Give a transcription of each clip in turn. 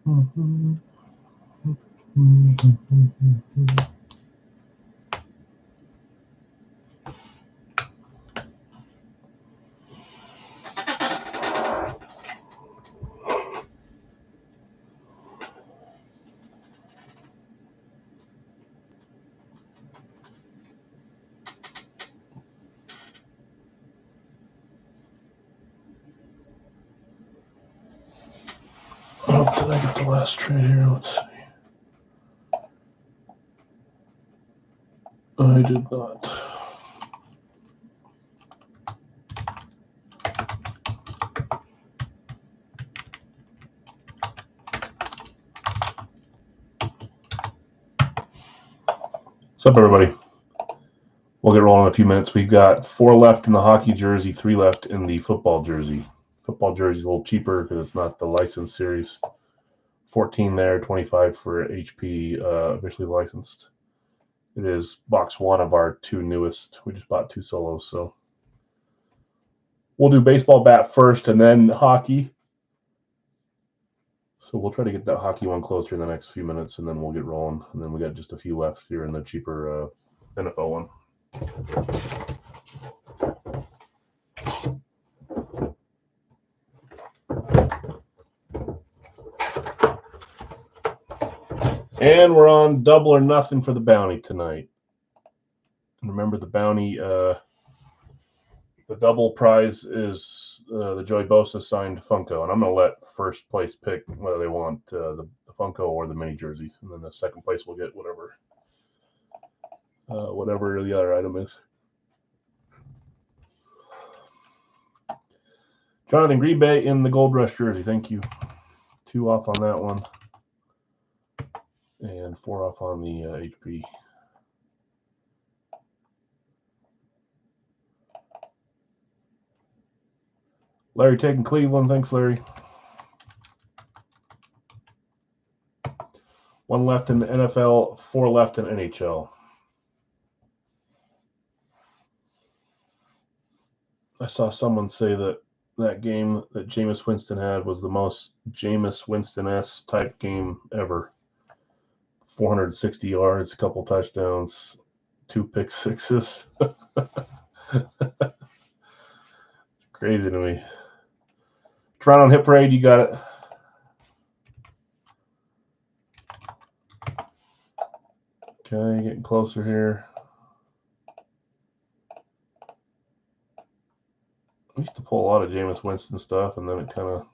Oh, did I get the last trade here? Let's see. I did not. What's up, everybody? We'll get rolling in a few minutes. We've got 4 left in the hockey jersey, 3 left in the football jersey. Football jersey is a little cheaper because it's not the licensed series. 14 there, 25 for HP, officially licensed. It is box 1 of our 2 newest. We just bought 2 solos, so we'll do baseball bat first and then hockey. So we'll try to get that hockey one closer in the next few minutes, and then we'll get rolling. And then we got just a few left here in the cheaper NFL one. And we're on double or nothing for the bounty tonight. And remember, the bounty, the double prize is the Joey Bosa signed Funko. And I'm going to let first place pick whether they want the Funko or the mini jersey. And then the second place will get whatever the other item is. Jonathan Grebe in the Gold Rush jersey. Thank you. 2 off on that one. And 4 off on the HP. Larry taking Cleveland. Thanks, Larry. 1 left in the NFL, 4 left in NHL. I saw someone say that game that Jameis Winston had was the most Jameis Winston-esque type game ever. 460 yards, a couple touchdowns, 2 pick sixes. It's crazy to me. Toronto Hit Parade, you got it. Okay, getting closer here. I used to pull a lot of Jameis Winston stuff, and then it kind of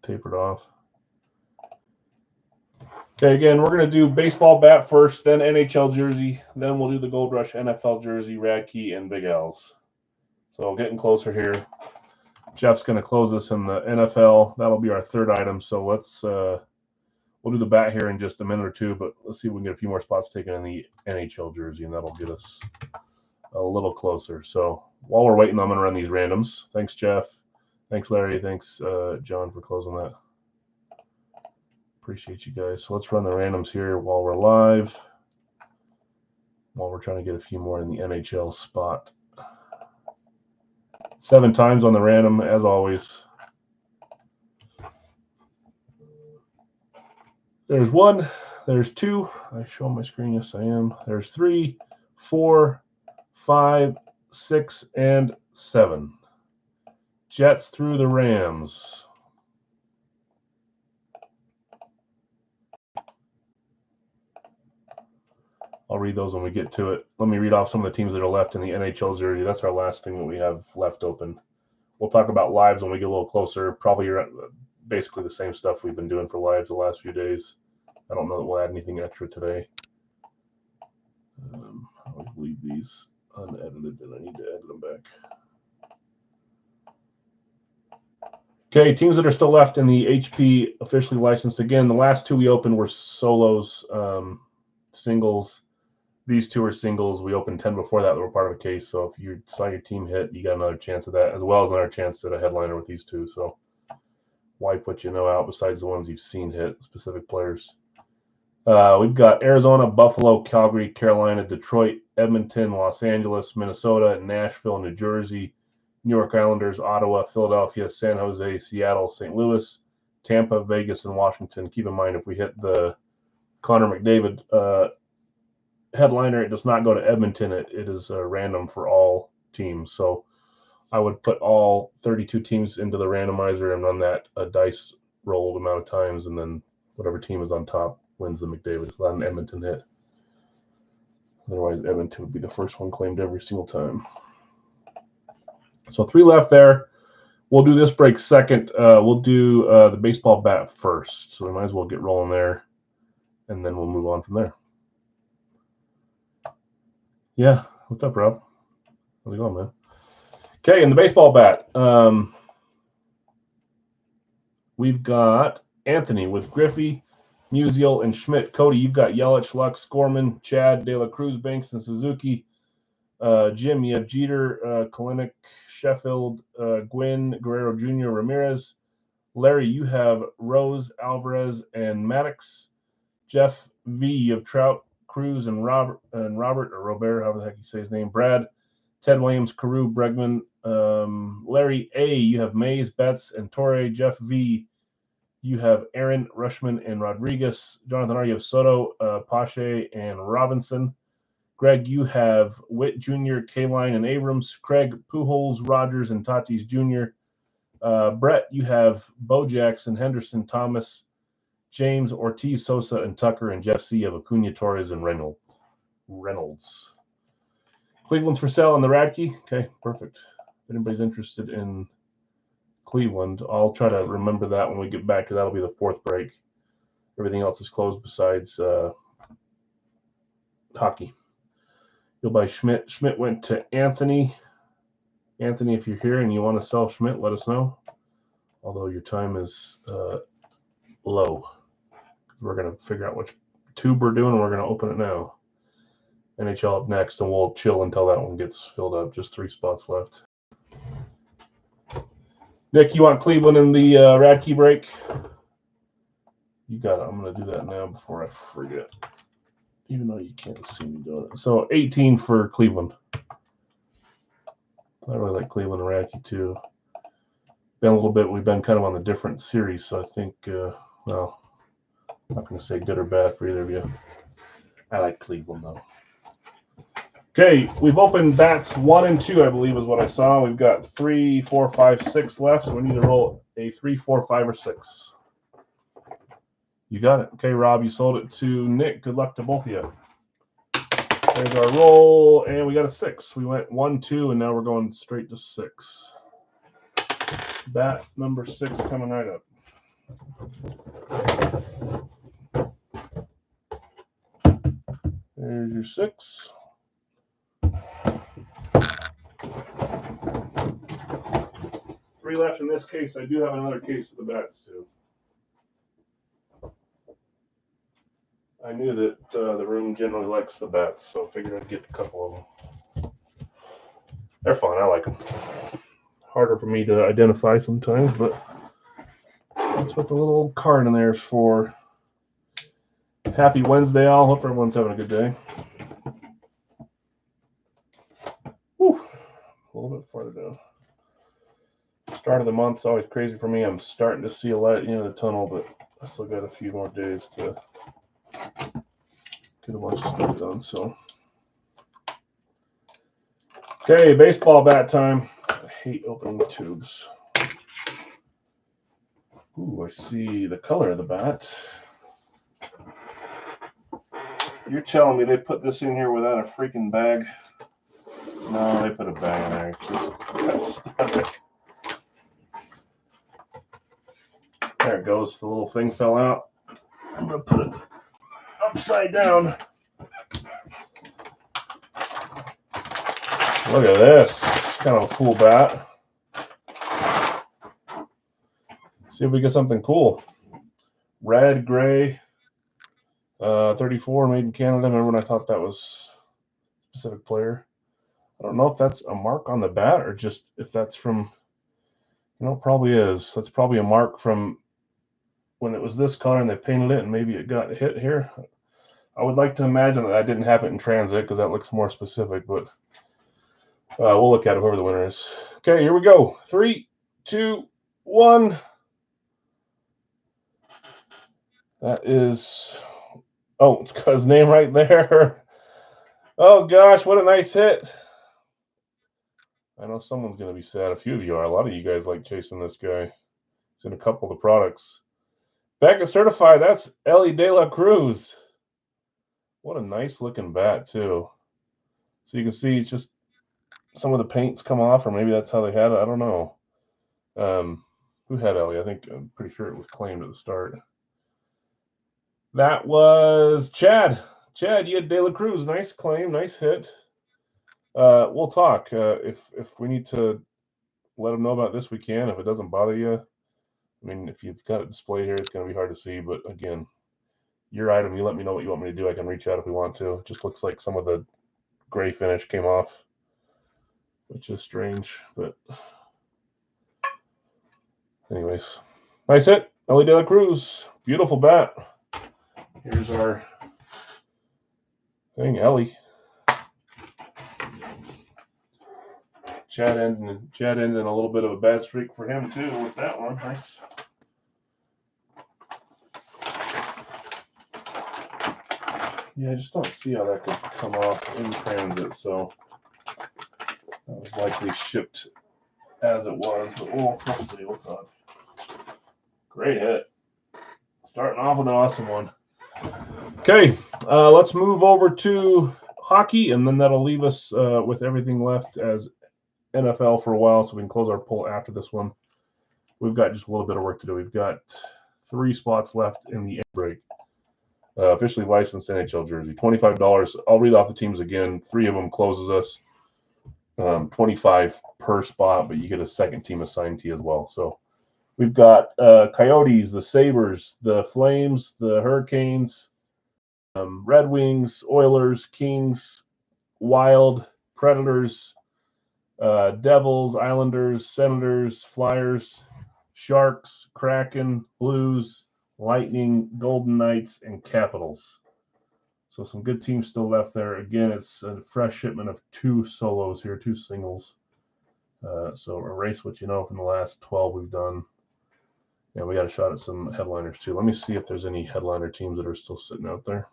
tapered off. Okay, again, we're going to do baseball bat first, then NHL jersey, then we'll do the Gold Rush NFL jersey, Radke, and Big L's. So getting closer here. Jeff's going to close us in the NFL. That'll be our 3rd item. So let's we'll do the bat here in just a minute or 2, but let's see if we can get a few more spots taken in the NHL jersey, and that'll get us a little closer. So while we're waiting, I'm going to run these randoms. Thanks, Jeff. Thanks, Larry. Thanks, John, for closing that. Appreciate you guys. So let's run the randoms here while we're live, while we're trying to get a few more in the NHL spot. 7 times on the random, as always. There's 1, there's 2. I show on my screen, yes I am. There's 3, 4, 5, 6, and 7. Jets through the Rams. I'll read those when we get to it. Let me read off some of the teams that are left in the NHL jersey. That's our last thing that we have left open. We'll talk about lives when we get a little closer. Probably basically the same stuff we've been doing for lives the last few days. I don't know that we'll add anything extra today. I always leave these unedited, and I need to edit them back. Okay, teams that are still left in the HP officially licensed. Again, the last 2 we opened were solos, singles. These 2 are singles. We opened 10 before that were part of a case. So if you saw your team hit, you got another chance of that, as well as another chance at a headliner with these 2. So why put out besides the ones you've seen hit, specific players? We've got Arizona, Buffalo, Calgary, Carolina, Detroit, Edmonton, Los Angeles, Minnesota, Nashville, New Jersey, New York Islanders, Ottawa, Philadelphia, San Jose, Seattle, St. Louis, Tampa, Vegas, and Washington. Keep in mind, if we hit the Connor McDavid headliner, it does not go to Edmonton. It is random for all teams. So I would put all 32 teams into the randomizer and run that a dice rolled amount of times, and then whatever team is on top wins the McDavid. It's not an Edmonton hit. Otherwise, Edmonton would be the first one claimed every single time. So 3 left there. We'll do this break second. We'll do the baseball bat first. So we might as well get rolling there, and then we'll move on from there. Yeah, what's up, Rob? How's it going, man? Okay, in the baseball bat, we've got Anthony with Griffey, Musial, and Schmidt. Cody, you've got Yelich, Lux, Gorman, Chad, De La Cruz, Banks, and Suzuki. Jim, you have Jeter, Kalinick, Sheffield, Gwynn, Guerrero Jr., Ramirez. Larry, you have Rose, Alvarez, and Maddox. Jeff V, you have Trout, Cruz, and Robert, or Robert, however the heck you say his name. Brad, Ted Williams, Carew, Bregman. Larry A, you have Mays, Betts, and Torre. Jeff V, you have Aaron, Rushman, and Rodriguez. Jonathan R, you have Soto, Pache, and Robinson. Greg, you have Witt Jr., Kaline, and Abrams. Craig, Pujols, Rogers, and Tatis Jr. Brett, you have Bo Jackson, Henderson, Thomas, James, Ortiz, Sosa, and Tucker. And Jeff C, you have Acuna, Torres, and Reynolds. Cleveland's for sale on the Radke. Okay, perfect. If anybody's interested in Cleveland, I'll try to remember that when we get back, because that'll be the 4th break. Everything else is closed besides hockey. You'll buy Schmidt. Schmidt went to Anthony. Anthony, if you're here and you want to sell Schmidt, let us know. Although your time is low. We're going to figure out which tube we're doing, and we're going to open it now. NHL up next, and we'll chill until that one gets filled up. Just 3 spots left. Nick, you want Cleveland in the Radke break? You got it. I'm going to do that now before I forget. Even though you can't see me doing it. So 18 for Cleveland. I really like Cleveland and Radke too. Been a little bit, we've been kind of on the different series, so I think, well, I'm not going to say good or bad for either of you. I like Cleveland though. Okay, we've opened bats 1 and 2, I believe is what I saw. We've got 3, 4, 5, 6 left, so we need to roll a 3, 4, 5, or 6. You got it. Okay, Rob, you sold it to Nick. Good luck to both of you. There's our roll, and we got a 6. We went 1, 2, and now we're going straight to 6. Bat number 6 coming right up. There's your 6. Three left in this case. I do have another case of the bats too. I knew that the room generally likes the bats, so I figured I'd get a couple of them. They're fun. I like them. Harder for me to identify sometimes, but that's what the little card in there is for. Happy Wednesday, all. Hope everyone's having a good day. Whew. A little bit farther down. Start of the month's always crazy for me. I'm starting to see a light at the end of the tunnel, but I still got a few more days to get a bunch of stuff done. So, okay, baseball bat time. I hate opening tubes. Ooh, I see the color of the bat. You're telling me they put this in here without a freaking bag? No, they put a bag in there. Just there it goes. The little thing fell out. I'm going to put it upside down. Look at this. Kind of a cool bat. See if we get something cool. Red, gray, 34, made in Canada. Remember when I thought that was a specific player? I don't know if that's a mark on the bat or just if that's from, it probably is. That's probably a mark from when it was this color and they painted it and maybe it got hit here. I would like to imagine that didn't happen in transit because that looks more specific, but we'll look at it, whoever the winner is. Okay, here we go. 3, 2, 1. That is, oh, it's got his name right there. Oh gosh, what a nice hit. I know someone's going to be sad. A few of you are. A lot of you guys like chasing this guy. He's in a couple of the products. Back at certified, that's Elly De La Cruz. What a nice looking bat, too. So you can see it's just some of the paint's come off, or maybe that's how they had it. I don't know. Who had Elly? I'm pretty sure it was claimed at the start. That was Chad. Chad, you had De La Cruz. Nice claim, nice hit. We'll talk. If we need to let them know about this, we can. If it doesn't bother you, I mean, if you've got it displayed here, it's going to be hard to see. But again, your item, you let me know what you want me to do. I can reach out if we want to. It just looks like some of the gray finish came off, which is strange. But anyways, nice hit. Elly De La Cruz. Beautiful bat. Here's our thing, Elly. Chad ending a little bit of a bad streak for him too with that one. Nice. Yeah, I just don't see how that could come off in transit, so that was likely shipped as it was, but we'll see. We'll talk. Great hit. Starting off with an awesome one. Okay, let's move over to hockey, and then that'll leave us with everything left as NFL for a while, so we can close our poll after this one. We've got just a little bit of work to do. We've got 3 spots left in the break. Officially licensed NHL jersey, $25. I'll read off the teams again. 3 of them closes us. $25 per spot, but you get a second team assigned to you as well. So we've got Coyotes, the Sabres, the Flames, the Hurricanes, Red Wings, Oilers, Kings, Wild, Predators, Devils, Islanders, Senators, Flyers, Sharks, Kraken, Blues, Lightning, Golden Knights, and Capitals. So some good teams still left there. Again, it's a fresh shipment of 2 solos here, 2 singles. So erase what you know from the last 12 we've done. And we got a shot at some headliners too. Let me see if there's any headliner teams that are still sitting out there.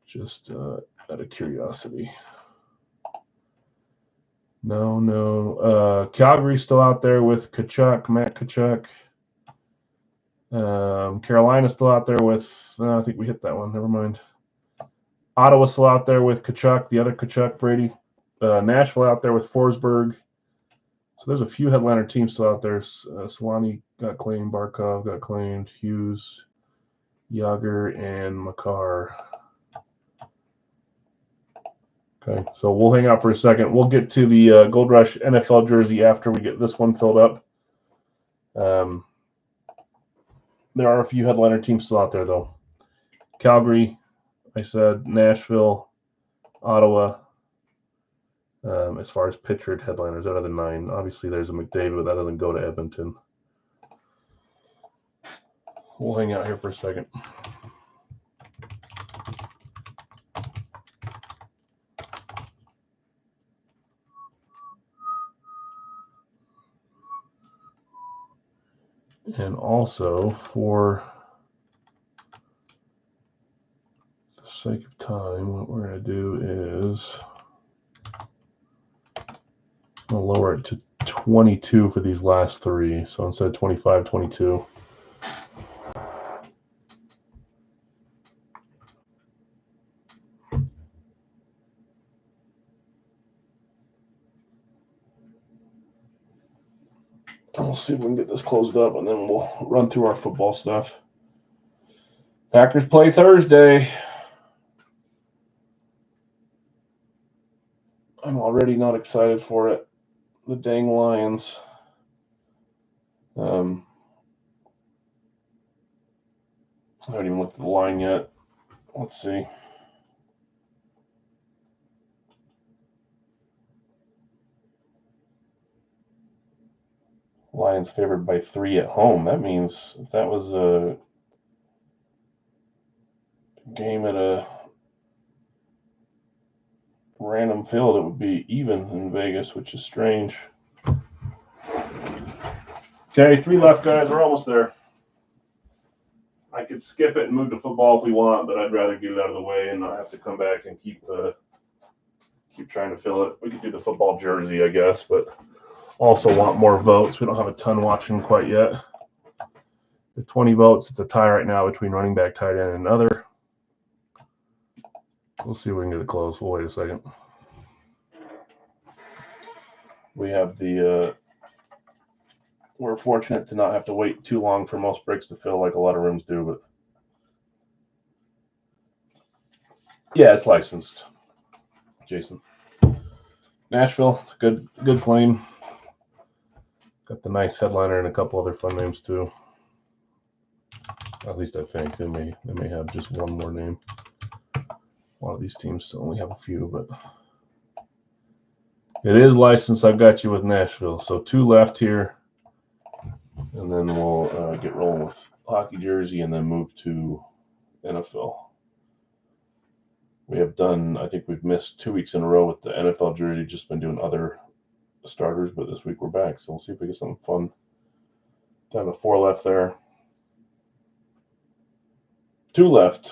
Just out of curiosity. No. Calgary's still out there with Tkachuk, Matt Tkachuk. Carolina's still out there with, I think we hit that one. Never mind. Ottawa's still out there with Tkachuk, the other Tkachuk, Brady. Nashville out there with Forsberg. So there's a few headliner teams still out there. Solani got claimed, Barkov got claimed, Hughes, Yager, and Makar. Okay, so we'll hang out for a second. We'll get to the Gold Rush NFL jersey after we get this one filled up. There are a few headliner teams still out there, though. Calgary, I said, Nashville, Ottawa. As far as pictured headliners, out of the 9, obviously there's a McDavid, but that doesn't go to Edmonton. We'll hang out here for a second. And also, for the sake of time, what we're going to do is I'll lower it to 22 for these last 3. So instead of 25, 22. We'll see if we can get this closed up, and then we'll run through our football stuff. Packers play Thursday. I'm already not excited for it. The dang Lions. I haven't even looked at the line yet. Let's see. Lions favored by 3 at home. That means if that was a game at a random field, it would be even in Vegas, which is strange. Okay, 3 left, guys. We're almost there. I could skip it and move to football if we want, but I'd rather get it out of the way and not have to come back and keep trying to fill it. We could do the football jersey, I guess, but also want more votes. We don't have a ton watching quite yet. With 20 votes, it's a tie right now between running back, tight end, and other. We'll see if we can get it close. We'll wait a second. We have the we're fortunate to not have to wait too long for most breaks to fill like a lot of rooms do, but yeah, it's licensed. Jason. Nashville, it's a good plane. Got the nice headliner and a couple other fun names too. At least I think they may have just one more name. A lot of these teams only have a few, but it is licensed. I've got you with Nashville. So 2 left here, and then we'll get rolling with hockey jersey and then move to NFL. We have done, I think we've missed 2 weeks in a row with the NFL jersey, just been doing other starters, but this week we're back. So we'll see if we get something fun. Down to 4 left there. 2 left.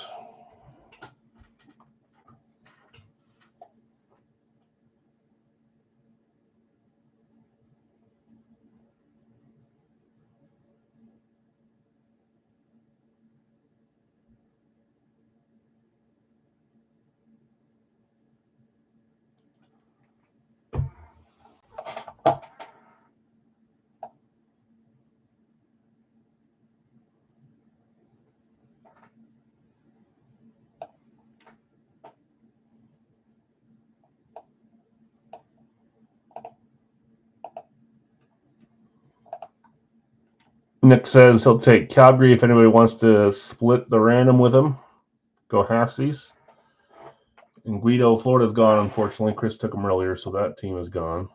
Nick says he'll take Calgary if anybody wants to split the random with him. Go halfsies. And Guido, Florida's gone, unfortunately. Chris took him earlier, so that team is gone.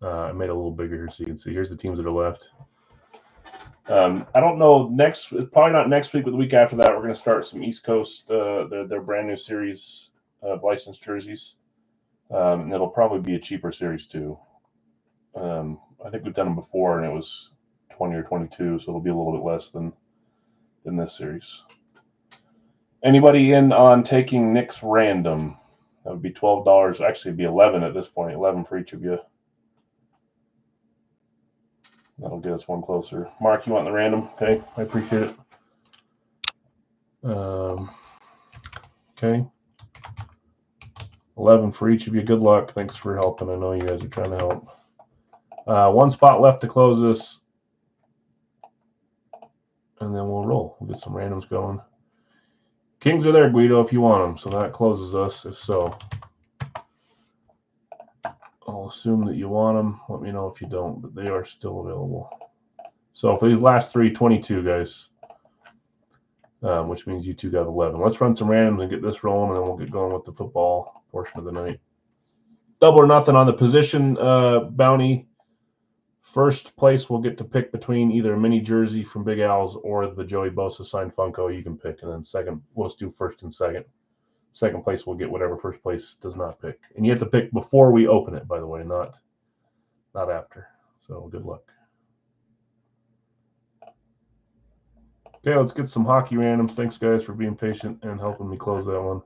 I made it a little bigger here so you can see. Here's the teams that are left. I don't know. Probably not next week, but the week after that, we're going to start some East Coast, their brand new series of licensed jerseys. And it'll probably be a cheaper series too. I think we've done them before, and it was 20 or 22, so it'll be a little bit less than this series. Anybody in on taking Nick's random? That would be $12. Actually, it'd be 11 at this point. 11 for each of you. That'll get us one closer. Mark, you want the random? Okay, I appreciate it. Okay. 11 for each of you. Good luck. Thanks for helping. I know you guys are trying to help. 1 spot left to close this. And then we'll roll. We'll get some randoms going. Kings are there, Guido, if you want them. So that closes us, if so. I'll assume that you want them. Let me know if you don't, but they are still available. So for these last 3, 22, guys. Which means you 2 got 11. Let's run some randoms and get this rolling, and then we'll get going with the football portion of the night. Double or nothing on the position bounty. First place we'll get to pick between either a mini jersey from Big Al's or the Joey Bosa signed Funko. You can pick, and then second, we'll just do first and second. Second place we'll get whatever first place does not pick, and you have to pick before we open it, by the way, not after. So good luck. Okay, let's get some hockey randoms. Thanks, guys, for being patient and helping me close that one.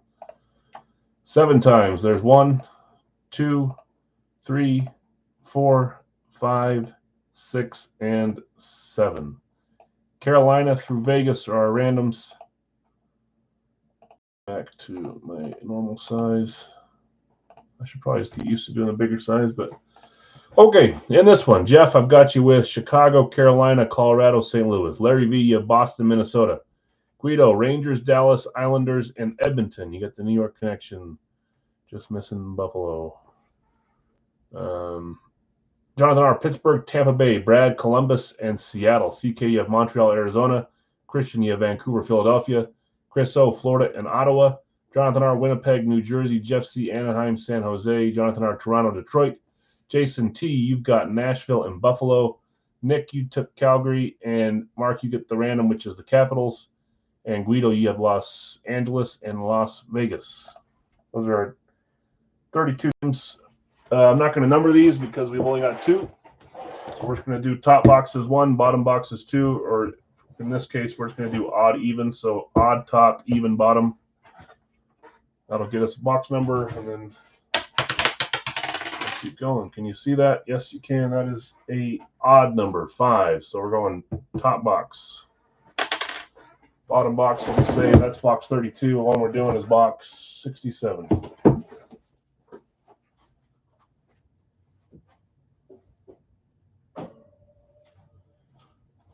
7 times. There's 1, 2, 3, 4, 5, 6, and 7. Carolina through Vegas are our randoms. Back to my normal size. I should probably just get used to doing a bigger size, but okay. In this one, Jeff, I've got you with Chicago, Carolina, Colorado, St. Louis. Larry V, you have Boston, Minnesota. Guido, Rangers, Dallas, Islanders, and Edmonton. You got the New York connection. Just missing Buffalo. Jonathan R, Pittsburgh, Tampa Bay, Brad, Columbus, and Seattle. CK, you have Montreal, Arizona. Christian, you have Vancouver, Philadelphia. Chris O, Florida, and Ottawa. Jonathan R, Winnipeg, New Jersey. Jeff C, Anaheim, San Jose. Jonathan R, Toronto, Detroit. Jason T, you've got Nashville and Buffalo. Nick, you took Calgary. And Mark, you get the random, which is the Capitals. And Guido, you have Los Angeles and Las Vegas. Those are our 32 teams. I'm not going to number these because we've only got 2. So we're just going to do top boxes 1, bottom boxes 2, or In this case, we're just going to do odd even, so odd top, even bottom. That'll get us a box number, and then let's keep going. Can you see that? Yes, you can. That is a odd number, 5. So we're going top box. Bottom box, what we say, that's box 32. The one we're doing is box 67.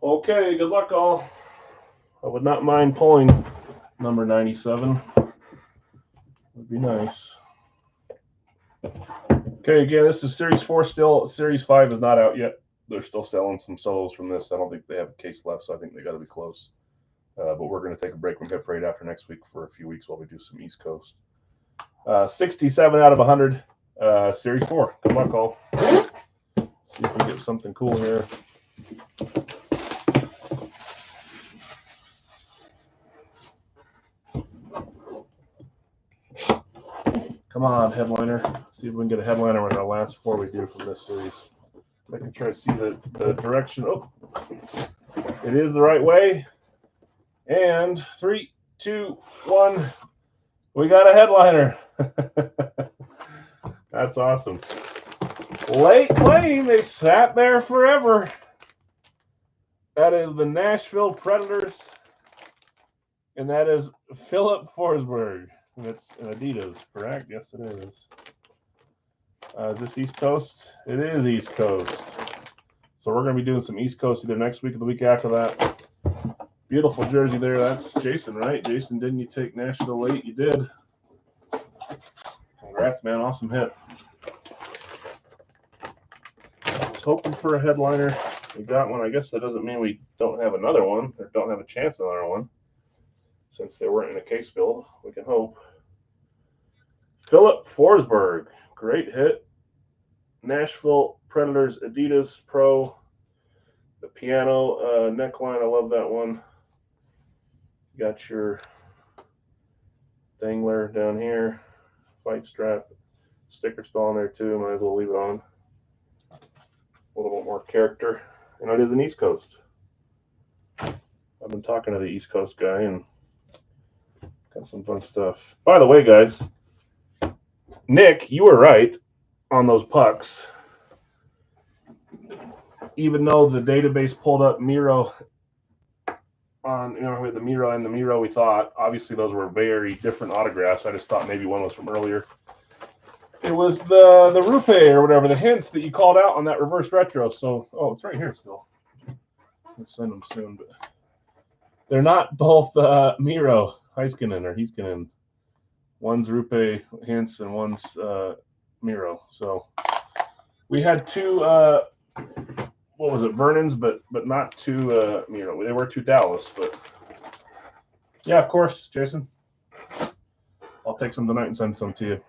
Okay, good luck all. I would not mind pulling number 97. Would be nice. Okay, again, this is Series 4 still. Series 5 is not out yet. They're still selling some solos from this. I don't think they have a case left, so I think they got to be close. But we're going to take a break from Hit Parade after next week for a few weeks while we do some East Coast. 67 out of 100, Series 4. Good luck, all. See if we get something cool here. Come on, headliner. See if we can get a headliner with our last 4 we do from this series. I can try to see the direction. Oh, it is the right way. And 3, 2, 1. We got a headliner. That's awesome. Late claim. They sat there forever. That is the Nashville Predators. And that is Philip Forsberg. And it's an Adidas, correct? Yes, it is. Is this East Coast? It is East Coast. So we're going to be doing some East Coast either next week or the week after that. Beautiful jersey there. That's Jason, right? Jason, didn't you take Nashville late? You did. Congrats, man. Awesome hit. I was hoping for a headliner. We got one. I guess that doesn't mean we don't have another one or don't have a chance at another one. Since they weren't in a case build, we can hope. Philip Forsberg. Great hit. Nashville Predators Adidas Pro. The piano neckline. I love that one. Got your dangler down here. Fight strap. Sticker still on there too. Might as well leave it on. A little bit more character. And it is an East Coast. I've been talking to the East Coast guy and got some fun stuff. By the way, guys, Nick, you were right on those pucks. Even though the database pulled up Miro on, with the Miro and the Miro, we thought obviously those were very different autographs. I just thought maybe one was from earlier. It was the Rupe or whatever, the hints that you called out on that reverse retro. So, oh, it's right here still. I'll send them soon, but they're not both Miro Heiskanen or Heiskanen. One's Rupe hints and one's Miro. So we had 2. What was it, Vernon's, but not 2 Miro. They were 2 Dallas, but yeah, of course, Jason. I'll take some tonight and send some to you.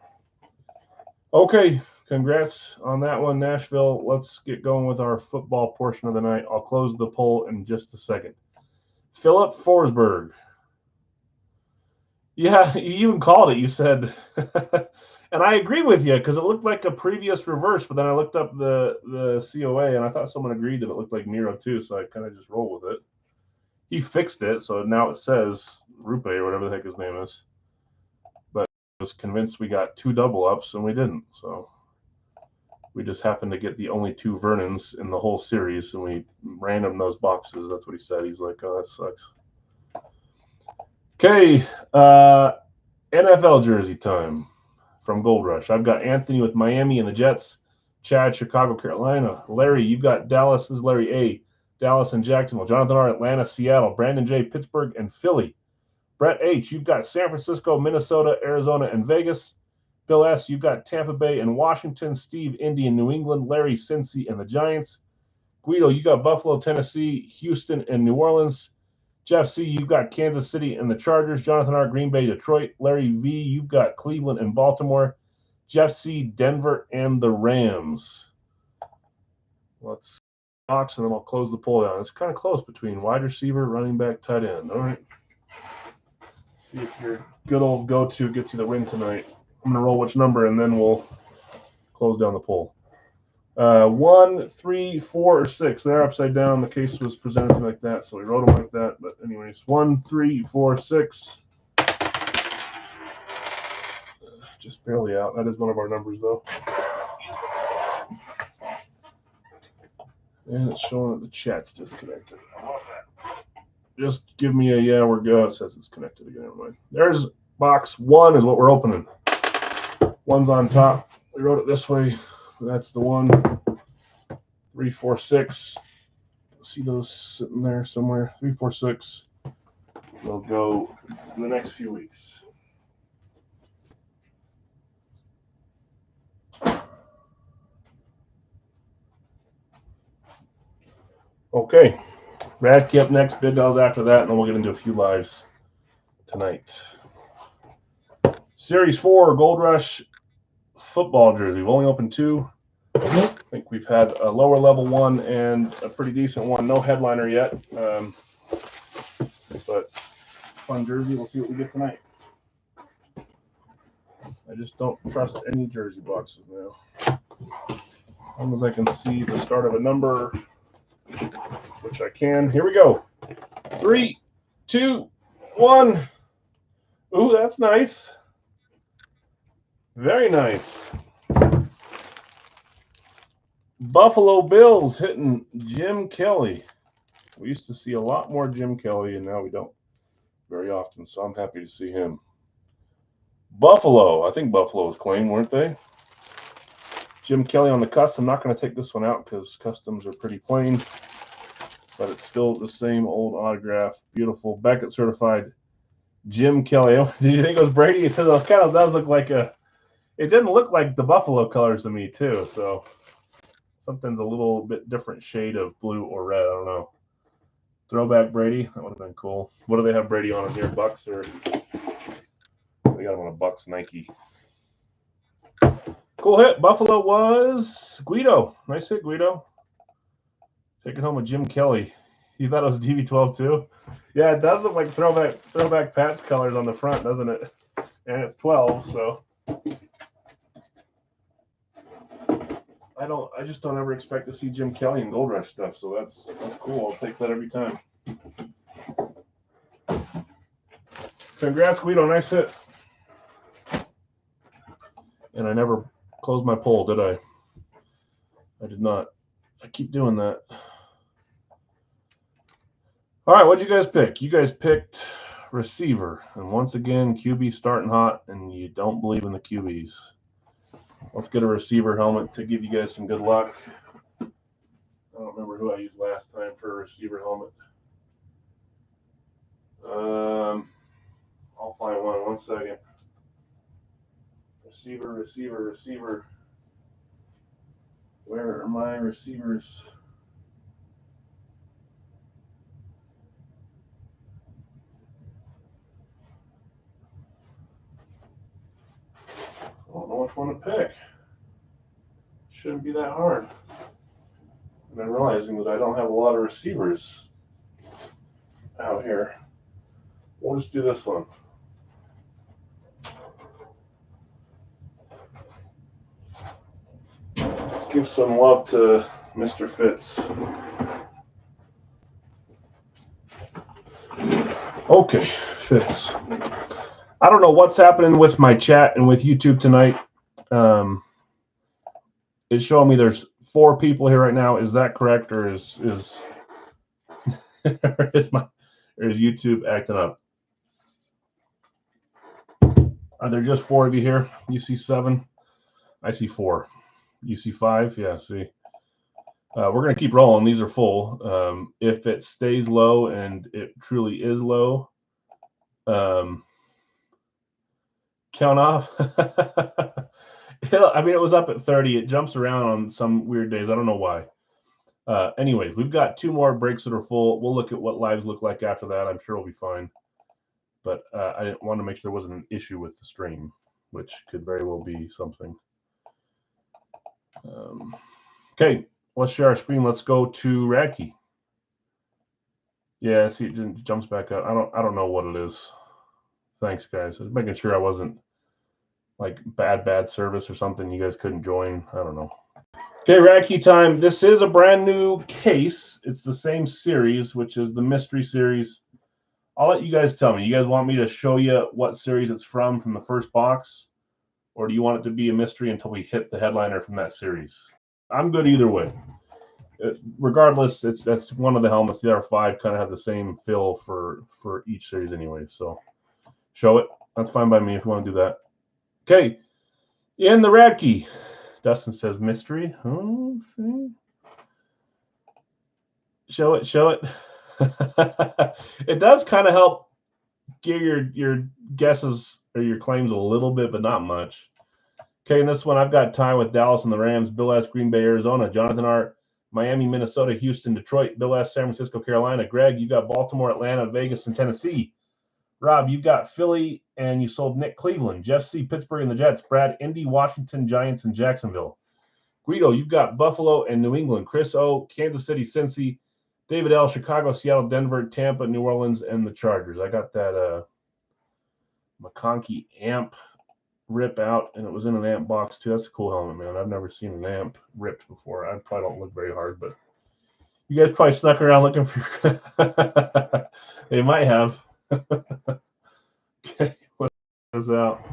Okay, congrats on that one, Nashville. Let's get going with our football portion of the night. I'll close the poll in just a second. Philip Forsberg. Yeah, you even called it. You said, and I agree with you because it looked like a previous reverse, but then I looked up the COA and I thought someone agreed that it looked like Miro too, so I kind of just rolled with it. He fixed it, so now it says Rupe or whatever the heck his name is. But I was convinced we got 2 double ups and we didn't, so we just happened to get the only 2 Vernons in the whole series, and we random those boxes. That's what he said. He's like, oh, that sucks. Okay, NFL jersey time from Gold Rush. I've got Anthony with Miami and the Jets. Chad, Chicago, Carolina. Larry, you've got Dallas. This is Larry A. Dallas and Jacksonville. Jonathan R. Atlanta, Seattle. Brandon J. Pittsburgh and Philly. Brett H. You've got San Francisco, Minnesota, Arizona, and Vegas. Bill S. You've got Tampa Bay and Washington. Steve, Indy and New England. Larry, Cincy and the Giants. Guido, you got Buffalo, Tennessee, Houston, and New Orleans. Jeff C., you've got Kansas City and the Chargers. Jonathan R., Green Bay, Detroit. Larry V., you've got Cleveland and Baltimore. Jeff C., Denver, and the Rams. Let's box, and then I'll close the poll down. It's kind of close between wide receiver, running back, tight end. All right. See if your good old go-to gets you the win tonight. I'm going to roll which number, and then we'll close down the poll. 1, 3, 4, or 6. They're upside down. The case was presented like that, so we wrote them like that. But anyways, 1, 3, 4, 6. Just barely out. That is one of our numbers, though. And it's showing that the chat's disconnected. Just give me a yeah, we're good. It says it's connected again. Never mind. There's box 1 is what we're opening. 1's on top. We wrote it this way. That's the 1. 3, 4, 6. See those sitting there somewhere. 3, 4, 6. They'll go in the next few weeks. Okay. Radke up next, bid dolls after that, and then we'll get into a few lives tonight. Series 4 Gold Rush football jersey. We've only opened 2. I think we've had a lower level one and a pretty decent one. No headliner yet, but fun jersey. We'll see what we get tonight. I just don't trust any jersey boxes now. As long as I can see the start of a number, which I can. Here we go. 3, 2, 1. Ooh, that's nice. Very nice. Buffalo Bills hitting Jim Kelly. We used to see a lot more Jim Kelly, and now we don't very often, so I'm happy to see him. Buffalo. I think Buffalo was claimed, weren't they? Jim Kelly on the custom. Not going to take this one out because customs are pretty plain, but it's still the same old autograph. Beautiful. Beckett certified Jim Kelly. Did you think it was Brady? It kind of does look like a... It didn't look like the Buffalo colors to me, too, so something's a little bit different shade of blue or red. I don't know. Throwback Brady. That would have been cool. What do they have Brady on here? Bucks or... They got him on a Bucks Nike. Cool hit. Buffalo was Guido. Nice hit, Guido. Taking home with Jim Kelly. You thought it was DB12 too? Yeah, it does look like throwback Pats colors on the front, doesn't it? And it's 12, so I just don't ever expect to see Jim Kelly in Gold Rush stuff, so that's cool. I'll take that every time. Congrats, Guido. Nice hit. And I never closed my poll, did I? I did not. I keep doing that. All right, what'd you guys pick? You guys picked receiver. And once again, QB starting hot, and you don't believe in the QBs. Let's get a receiver helmet to give you guys some good luck. I don't remember who I used last time for a receiver helmet. I'll find one. 1 second. Receiver. Where are my receivers? I don't know which one to pick. Shouldn't be that hard. And then realizing that I don't have a lot of receivers out here. We'll just do this one. Let's give some love to Mr. Fitz. Okay, Fitz. I don't know what's happening with my chat and with YouTube tonight. It's showing me there's 4 people here right now. Is that correct, or is YouTube acting up? Are there just 4 of you here? You see 7? I see 4. You see 5? Yeah, see. We're going to keep rolling. These are full. If it stays low, and it truly is low, count off. I mean, it was up at 30. It jumps around on some weird days. I don't know why. Anyways, we've got 2 more breaks that are full. We'll look at what lives look like after that. I'm sure we'll be fine. But I didn't want to make sure there wasn't an issue with the stream, which could very well be something. Okay, let's share our screen. Let's go to Radke. Yeah, see, it jumps back up. I don't know what it is. Thanks, guys. I was making sure I wasn't like bad service or something. You guys couldn't join. I don't know. Okay, Radkey time. This is a brand new case. It's the same series, which is the mystery series. I'll let you guys tell me. You guys want me to show you what series it's from the first box? Or do you want it to be a mystery until we hit the headliner from that series? I'm good either way. Regardless, that's one of the helmets. The other 5 kind of have the same fill for each series anyway. So show it. That's fine by me if you want to do that. Okay, in the Radkey. Dustin says mystery. Oh, see. Show it, show it. It does kind of help get your guesses or your claims a little bit, but not much. Okay, in this one, I've got time with Dallas and the Rams, Bill S. Green Bay, Arizona, Jonathan R. Miami, Minnesota, Houston, Detroit, Bill S. San Francisco, Carolina, Greg, you got Baltimore, Atlanta, Vegas, and Tennessee. Rob, you got Philly, and you sold Nick Cleveland. Jeff C. Pittsburgh and the Jets. Brad, Indy, Washington, Giants, and Jacksonville. Guido, you've got Buffalo and New England. Chris O., Kansas City, Cincy. David L., Chicago, Seattle, Denver, Tampa, New Orleans, and the Chargers. I got that McConkey amp rip out, and it was in an amp box too. That's a cool helmet, man. I've never seen an amp ripped before. I probably don't look very hard, but you guys probably snuck around looking for they might have. Okay, what is out?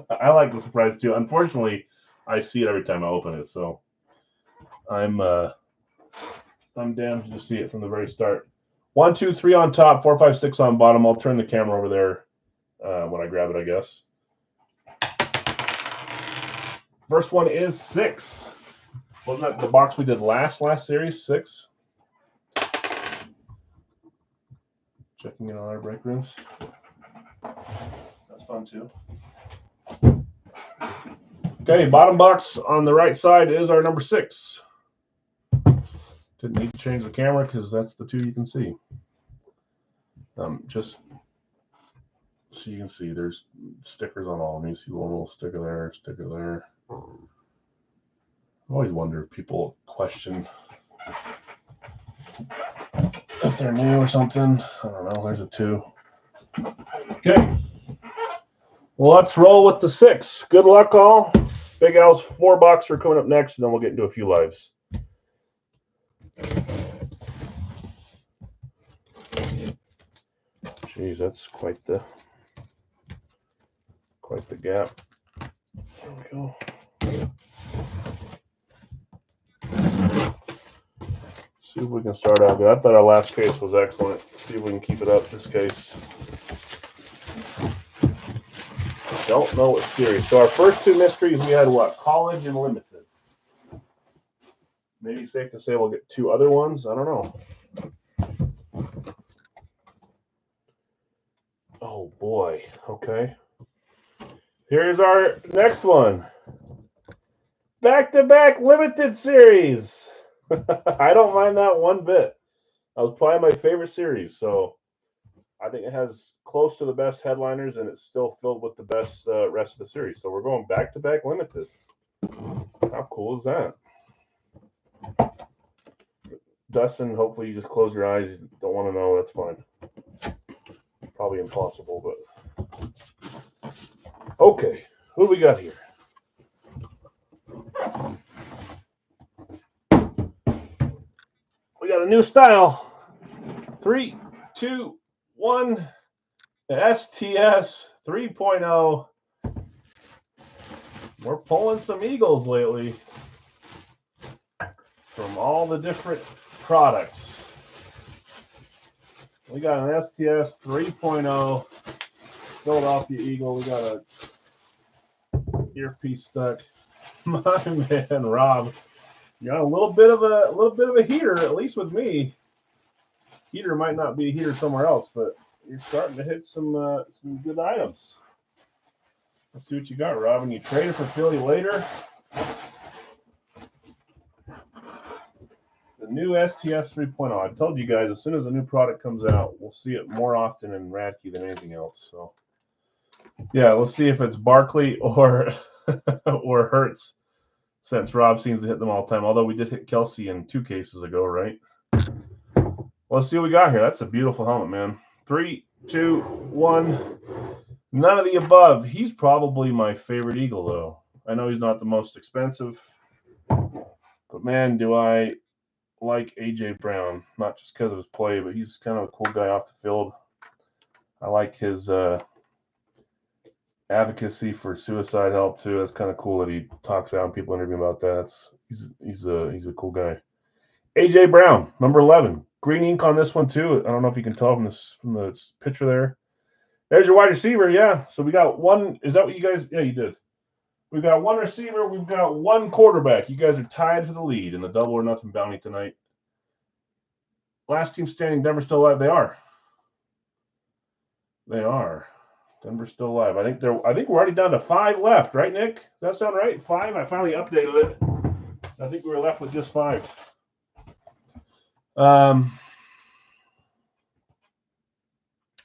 I like the surprise too. Unfortunately, I see it every time I open it, so I'm damned to see it from the very start. 1, 2, 3 on top, 4, 5, 6 on bottom. I'll turn the camera over there when I grab it, I guess. First one is 6. Wasn't that the box we did last series? 6. Checking in on our break rooms. That's fun too. Okay, bottom box on the right side is our number 6. Didn't need to change the camera because that's the 2 you can see. Just so you can see, there's stickers on all of them. You see the little sticker there, sticker there. I always wonder if people question if they're new or something. I don't know. There's a 2. Okay. Well, let's roll with the 6. Good luck, all. Big Al's 4 boxer coming up next, and then we'll get into a few lives. Jeez, that's quite the gap. There we go. See if we can start out good. I thought our last case was excellent. See if we can keep it up this case. Don't know what series. So our first 2 mysteries, we had what? College and limited. Maybe safe to say we'll get 2 other ones. I don't know. Oh boy. Okay. Here's our next one. Back-to-back limited series. I don't mind that one bit. That was probably my favorite series. So I think it has close to the best headliners, and it's still filled with the best rest of the series. So we're going back-to-back limited. How cool is that? Dustin, hopefully you just close your eyes. You don't want to know. That's fine. Probably impossible, but okay. Who do we got here? We got a new style. 3, 2, 1. STS 3.0. We're pulling some Eagles lately from all the different products. We got an STS 3.0 Philadelphia Eagle. We got a earpiece stuck. My man Rob, you got a little bit of a heater, at least with me. Heater might not be a heater somewhere else, but you're starting to hit some good items. Let's see what you got, Rob. And you trade it for Philly later. The new STS 3.0. I told you guys, as soon as a new product comes out, we'll see it more often in Radkey than anything else. So, yeah, let's see if it's Barkley or or Hurts, since Rob seems to hit them all the time. Although we did hit Kelsey in 2 cases ago, right? Let's see what we got here. That's a beautiful helmet, man. 3, 2, 1. None of the above. He's probably my favorite Eagle, though. I know he's not the most expensive, but man, do I like A.J. Brown. Not just because of his play, but he's kind of a cool guy off the field. I like his advocacy for suicide help too. That's kind of cool that he talks out and people interview him about that. He's a cool guy. A.J. Brown, number 11. Green ink on this one too. I don't know if you can tell from the picture there. There's your wide receiver. Yeah. So we got one. Is that what you guys? Yeah, you did. We've got one receiver. We've got one quarterback. You guys are tied for the lead in the double or nothing bounty tonight. Last team standing. Denver still alive. They are. They are. Denver's still alive. I think we're already down to 5 left, right, Nick? Does that sound right? 5. I finally updated it. I think we were left with just 5.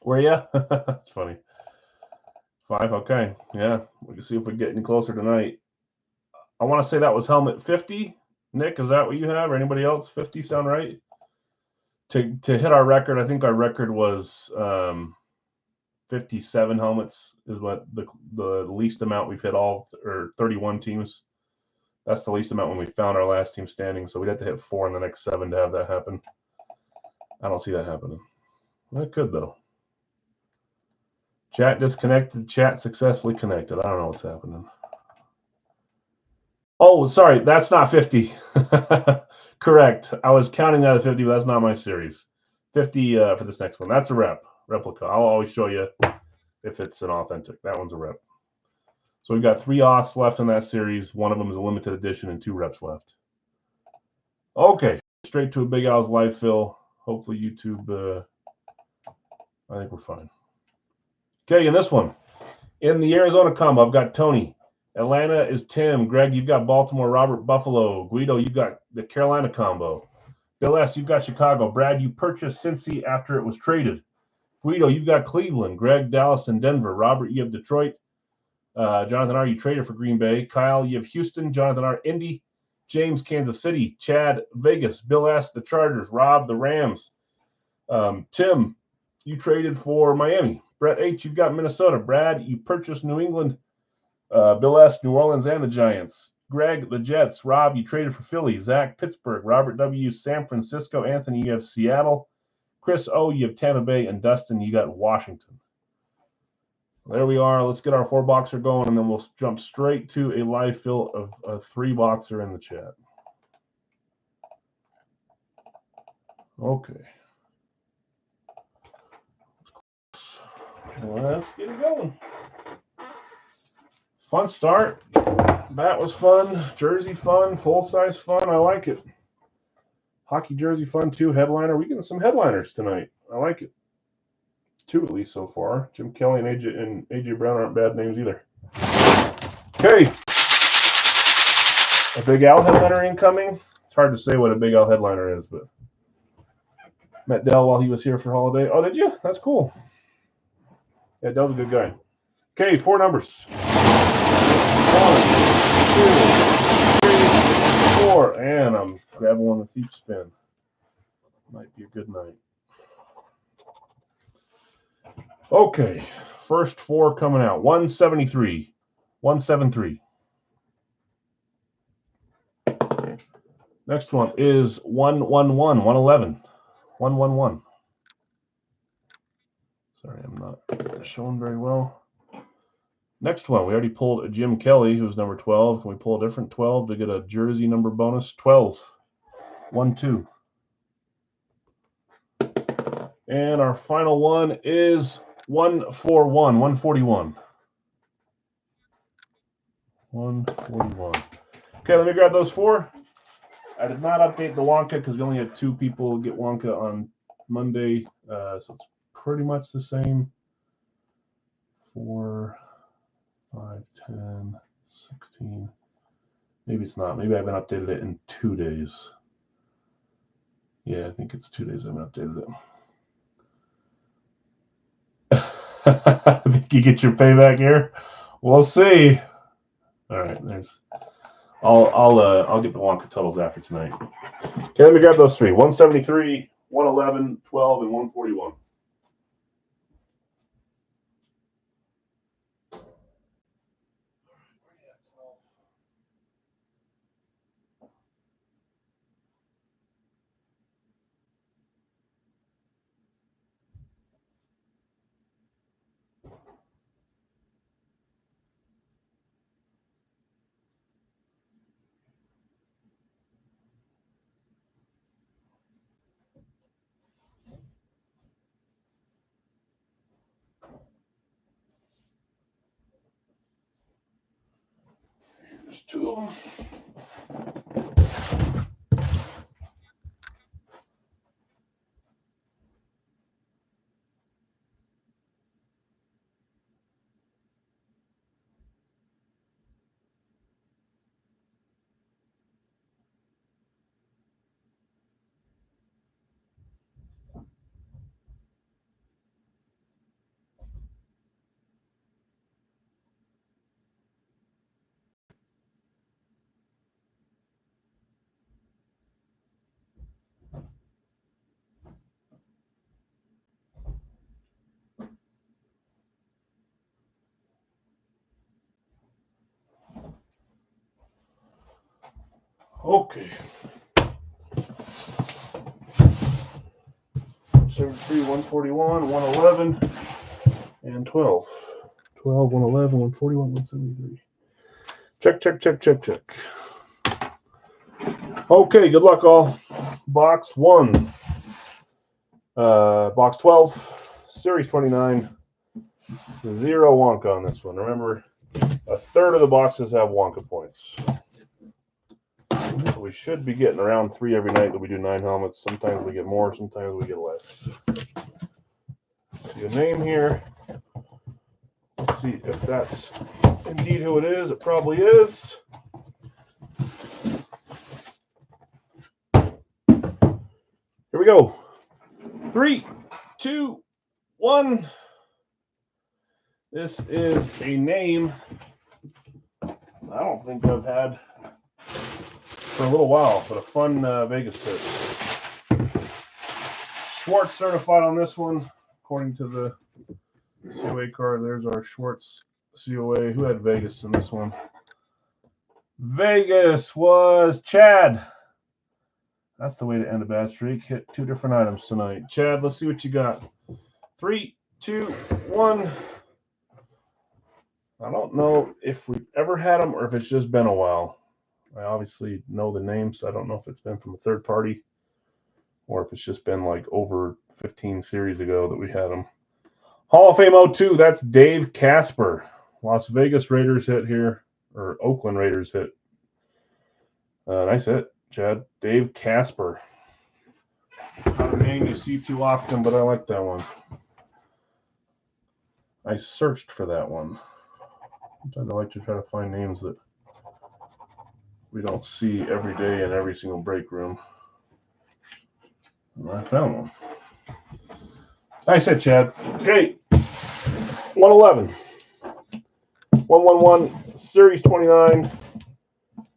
Where you? That's funny. 5. Okay. Yeah. We can see if we get any closer tonight. I want to say that was helmet 50. Nick, is that what you have, or anybody else? 50 sound right? To hit our record, I think our record was 57 helmets is what the least amount we've hit all, or 31 teams. That's the least amount when we found our last team standing. So we'd have to hit 4 in the next 7 to have that happen. I don't see that happening. Well, it could though. Chat disconnected. Chat successfully connected. I don't know what's happening. Oh, sorry. That's not 50. Correct. I was counting that as 50, but that's not my series. 50 for this next one. That's a replica. I'll always show you if it's an authentic. That one's a rep. So we've got 3 auths left in that series. One of them is a limited edition and 2 reps left. Okay. Straight to a Big Al's live fill. Hopefully YouTube, I think we're fine. Okay, in this one, in the Arizona combo, I've got Tony. Atlanta is Tim. Greg, you've got Baltimore. Robert, Buffalo. Guido, you've got the Carolina combo. Bill S., you've got Chicago. Brad, you purchased Cincy after it was traded. Guido, you've got Cleveland. Greg, Dallas, and Denver. Robert, you have Detroit. Jonathan R., you traded for Green Bay. Kyle, you have Houston. Jonathan R., Indy. James, Kansas City. Chad, Vegas. Bill S., the Chargers. Rob, the Rams. Tim, you traded for Miami. Brett H., you've got Minnesota. Brad, you purchased New England. Bill S., New Orleans and the Giants. Greg, the Jets. Rob, you traded for Philly. Zach, Pittsburgh. Robert W., San Francisco. Anthony, you have Seattle. Chris O., you have Tampa Bay. And Dustin, you got Washington. There we are. Let's get our 4-boxer going, and then we'll jump straight to a live fill of a 3-boxer in the chat. Okay. Let's get it going. Fun start. Bat was fun. Jersey fun. Full-size fun. I like it. Hockey jersey fun too. Headliner. We getting some headliners tonight. I like it. 2 at least so far. Jim Kelly and AJ Brown aren't bad names either. Okay. A Big Al headliner incoming. It's hard to say what a Big Al headliner is, but met Dell while he was here for holiday. Oh, did you? That's cool. Yeah, Dell's a good guy. Okay, 4 numbers. 1, 2, 3, 4, and I'm grabbing one with each spin. Might be a good night. Okay, first 4 coming out. 173, 173. Next one is 111, 111, 111. Sorry, I'm not showing very well. Next one, we already pulled a Jim Kelly, who's number 12. Can we pull a different 12 to get a jersey number bonus? 12, 1, 2. And our final one is 141, 141. 141. Okay, let me grab those 4. I did not update the Wonka because we only had 2 people get Wonka on Monday. So it's pretty much the same. 4, 5, 10, 16. Maybe it's not. Maybe I haven't updated it in 2 days. Yeah, I think it's 2 days I haven't updated it. Think you get your payback here? We'll see. All right, there's. I'll get the Wonka totals after tonight. Okay, let me grab those 3: 173, 111, 12, and 141. two of them. Okay. 73, 141, 111, and 12. 12, 111, 141, 173. Check, check, check, check, check. Okay, good luck all. Box 1. Box 12, Series 29. 0 Wonka on this one. Remember, a third of the boxes have Wonka points. So we should be getting around 3 every night that we do 9 helmets. Sometimes we get more, sometimes we get less. See a name here. Let's see if that's indeed who it is. It probably is. Here we go. 3, 2, 1. This is a name I don't think I've had for a little while, but a fun Vegas hit. Schwartz certified on this one, according to the COA card. There's our Schwartz COA. Who had Vegas in this one? Vegas was Chad. That's the way to end a bad streak. Hit 2 different items tonight. Chad, let's see what you got. 3, 2, 1. I don't know if we've ever had them or if it's just been a while. I obviously know the names. I don't know if it's been from a third party or if it's just been like over 15 series ago that we had them. Hall of Fame 02, that's Dave Casper. Las Vegas Raiders hit here, or Oakland Raiders hit. Nice hit, Chad. Dave Casper. Not a name you see too often, but I like that one. I searched for that one. Sometimes I like to try to find names that we don't see every day in every single break room. And I found one. Nice hit, Chad. Okay. 111. 111, Series 29.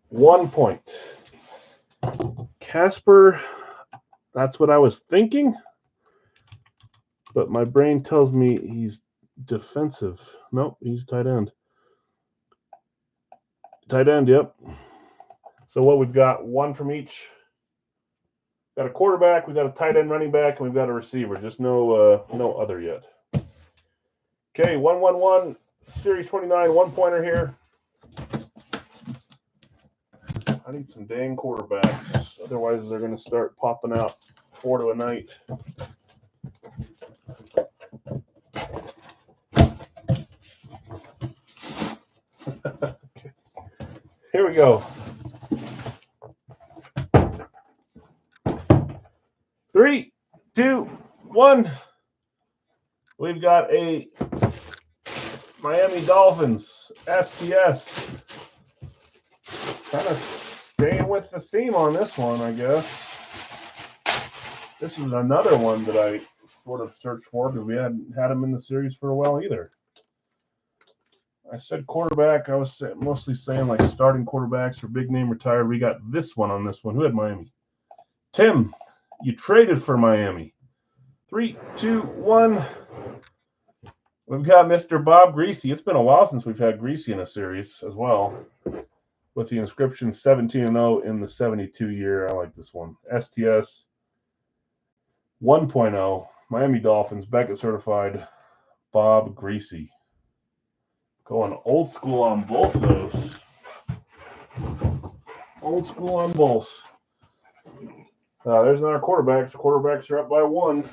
1 point. Casper, that's what I was thinking. But my brain tells me he's defensive. Nope, he's tight end. Tight end, yep. So what we've got, 1 from each. Got a quarterback, we've got a tight end running back, and we've got a receiver. Just no other yet. Okay, 111, Series 29, 1-pointer here. I need some dang quarterbacks. Otherwise, they're going to start popping out 4 to a night. Okay. Here we go. 3, 2, 1. We've got a Miami Dolphins STS. Kind of staying with the theme on this one, I guess. This is another one that I sort of searched for because we hadn't had him in the series for a while either. I said quarterback. I was mostly saying like starting quarterbacks or big name retired. We got this one on this one. Who had Miami? Tim, you traded for Miami. 3, 2, 1. We've got Mr. Bob Greasy. It's been a while since we've had Greasy in a series as well. With the inscription 17-0 in the 72 year. I like this one. STS 1.0. Miami Dolphins. Beckett certified. Bob Greasy. Going old school on both those. Old school on both. There's another quarterbacks. The quarterbacks are up by 1.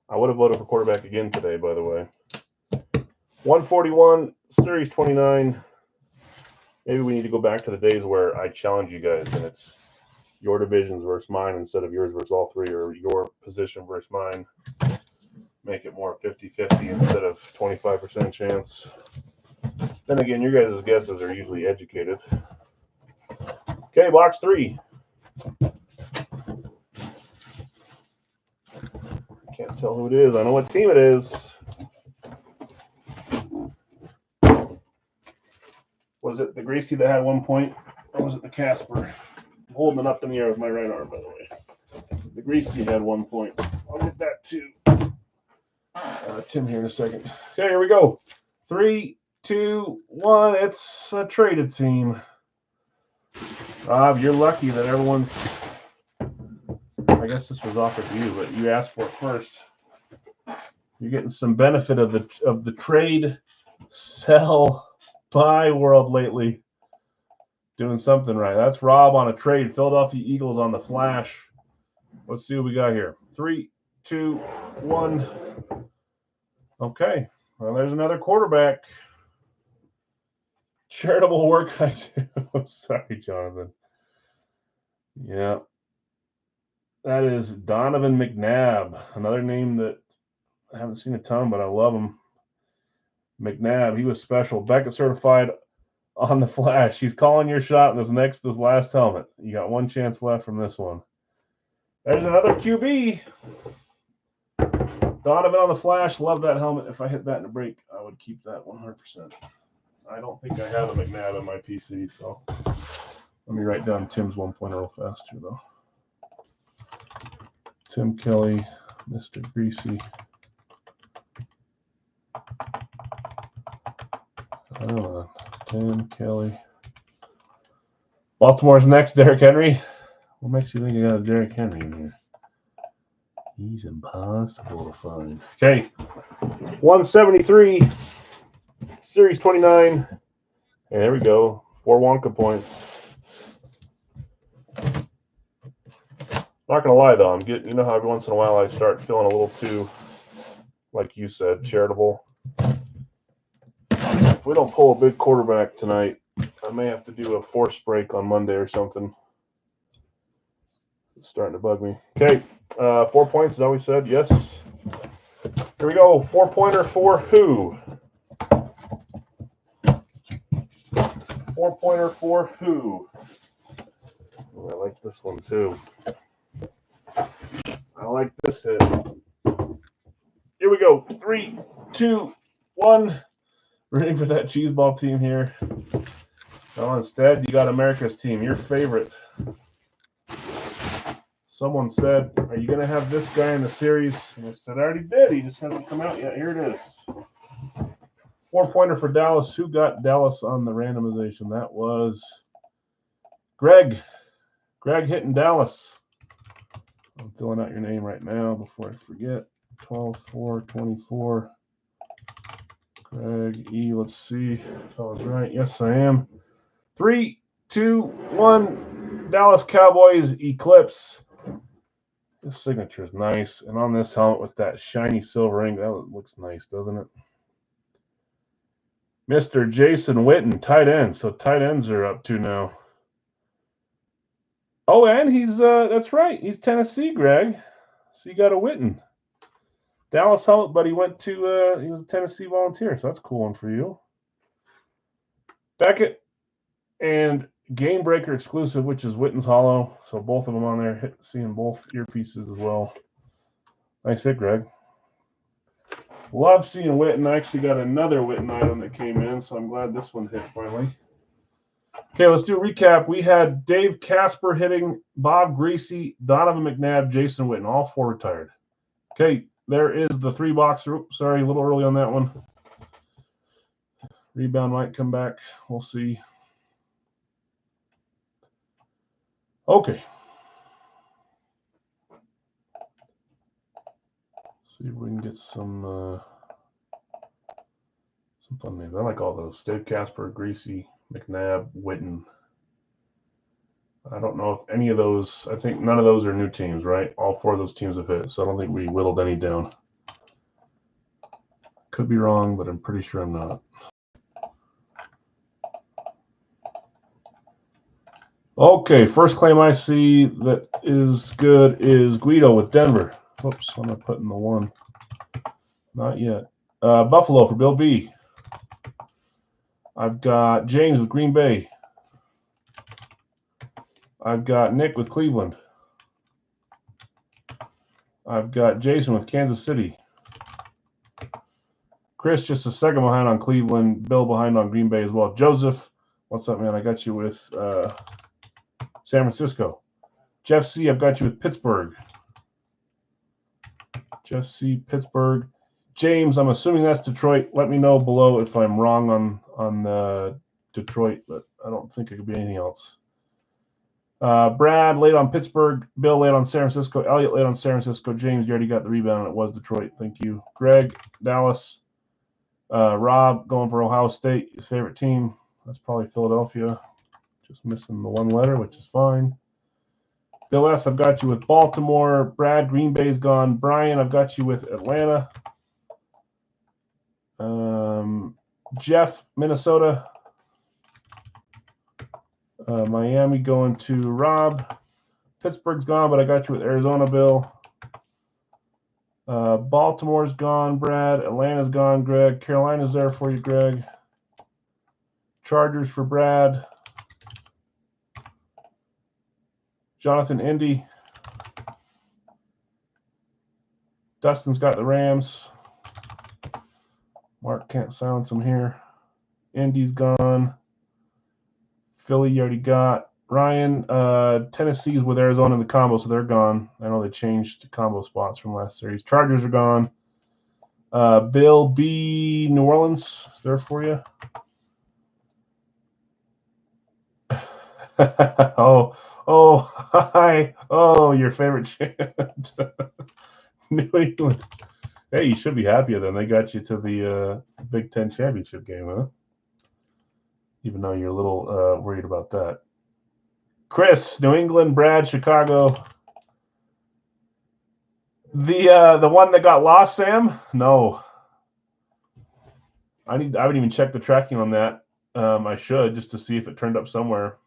I would have voted for quarterback again today, by the way. 141, Series 29. Maybe we need to go back to the days where I challenge you guys and it's your divisions versus mine instead of yours versus all three, or your position versus mine. Make it more 50-50 instead of 25% chance. Then again, your guys' guesses are usually educated. Okay, box 3. Can't tell who it is. I know what team it is. Was it the Greasy that had 1 point, or was it the Casper? I'm holding it up in the air with my right arm, by the way. The Greasy had 1 point. I'll get that too. Tim here in a second. Okay, here we go. 3, 2, 1. It's a traded team. Rob, you're lucky that everyone's. I guess this was offered to you, but you asked for it first. You're getting some benefit of the trade, sell, buy world lately. Doing something right. That's Rob on a trade. Philadelphia Eagles on the flash. Let's see what we got here. 3, 2, 1. Okay. Well, there's another quarterback. Charitable work I do. Sorry, Jonathan. Yeah. That is Donovan McNabb. Another name that I haven't seen a ton, but I love him. McNabb, he was special. Beckett certified on the flash. He's calling your shot in this last helmet. You got one chance left from this one. There's another QB. Donovan on the flash. Love that helmet. If I hit that in a break, I would keep that 100%. I don't think I have a McNabb in my PC, so let me write down Tim's 1 point real fast here, though. Tim Kelly, Mr. Greasy. Tim Kelly. Baltimore's next, Derrick Henry. What makes you think you got a Derrick Henry in here? He's impossible to find. Okay. 173. Series 29. And there we go. 4 Wonka points. Not going to lie, though. You know how every once in a while I start feeling a little too, like you said, charitable. If we don't pull a big quarterback tonight, I may have to do a force break on Monday or something. It's starting to bug me. Okay, 4 points, is that what we said? Yes. Here we go. 4-pointer for who? 4-pointer for who? Oh, I like this one too. I like this hit. Here we go. 3, 2, 1. Rooting for that cheeseball team here. No, instead, you got America's team, your favorite. Someone said, are you going to have this guy in the series? And I said, I already did. He just hasn't come out yet. Here it is. 4-pointer for Dallas. Who got Dallas on the randomization? That was Greg. Greg hitting Dallas. I'm filling out your name right now before I forget. 12-4-24. Greg E. Let's see if I was right. Yes, I am. 3, 2, 1. Dallas Cowboys Eclipse. This signature is nice. And on this helmet with that shiny silver ring, that looks nice, doesn't it? Mr. Jason Witten, tight end. So tight ends are up to now. Oh, and he's, that's right. He's Tennessee, Greg. So you got a Witten. Dallas helmet, but he went to, he was a Tennessee Volunteer. So that's a cool one for you. Beckett and Game Breaker exclusive, which is Witten's Hollow. So both of them on there, seeing both earpieces as well. Nice hit, Greg. Love seeing Witten. I actually got another Witten item that came in, so I'm glad this one hit finally. Okay, let's do a recap. We had Dave Casper hitting, Bob Greasy, Donovan McNabb, Jason Witten, all 4 retired. Okay, there is the 3-box. Oops, sorry, a little early on that one. Rebound might come back. We'll see. Okay. See if we can get some fun names. I like all those. Dave Casper, Greasy, McNabb, Witten. I don't know if any of those, I think none of those are new teams, right? All 4 of those teams have hit, so I don't think we whittled any down. Could be wrong, but I'm pretty sure I'm not. Okay, first claim I see that is good is Guido with Denver. Whoops, what am I putting the one? Not yet. Buffalo for Bill B. I've got James with Green Bay. I've got Nick with Cleveland. I've got Jason with Kansas City. Chris just a second behind on Cleveland. Bill behind on Green Bay as well. Joseph, what's up, man? I got you with San Francisco. Jeff C, I've got you with Pittsburgh. Jeff C, Pittsburgh. James, I'm assuming that's Detroit. Let me know below if I'm wrong on Detroit, but I don't think it could be anything else. Brad laid on Pittsburgh. Bill laid on San Francisco. Elliot laid on San Francisco. James, you already got the rebound. It was Detroit. Thank you. Greg, Dallas. Rob going for Ohio State. His favorite team. That's probably Philadelphia. Just missing the one letter, which is fine. Bill S, I've got you with Baltimore. Brad, Green Bay's gone. Brian, I've got you with Atlanta. Jeff, Minnesota. Miami going to Rob. Pittsburgh's gone, but I got you with Arizona, Bill. Baltimore's gone, Brad. Atlanta's gone, Greg. Carolina's there for you, Greg. Chargers for Brad. Jonathan, Indy. Dustin's got the Rams. Mark can't silence him here. Indy's gone. Philly, you already got. Ryan, Tennessee's with Arizona in the combo, so they're gone. I know they changed combo spots from last series. Chargers are gone. Bill B, New Orleans is there for you. Hi. Oh, your favorite chant. New England. Hey, you should be happier then. They got you to the Big Ten championship game, huh? Even though you're a little worried about that. Chris, New England, Brad, Chicago. The one that got lost, Sam? No. I haven't even checked the tracking on that. I should just to see if it turned up somewhere.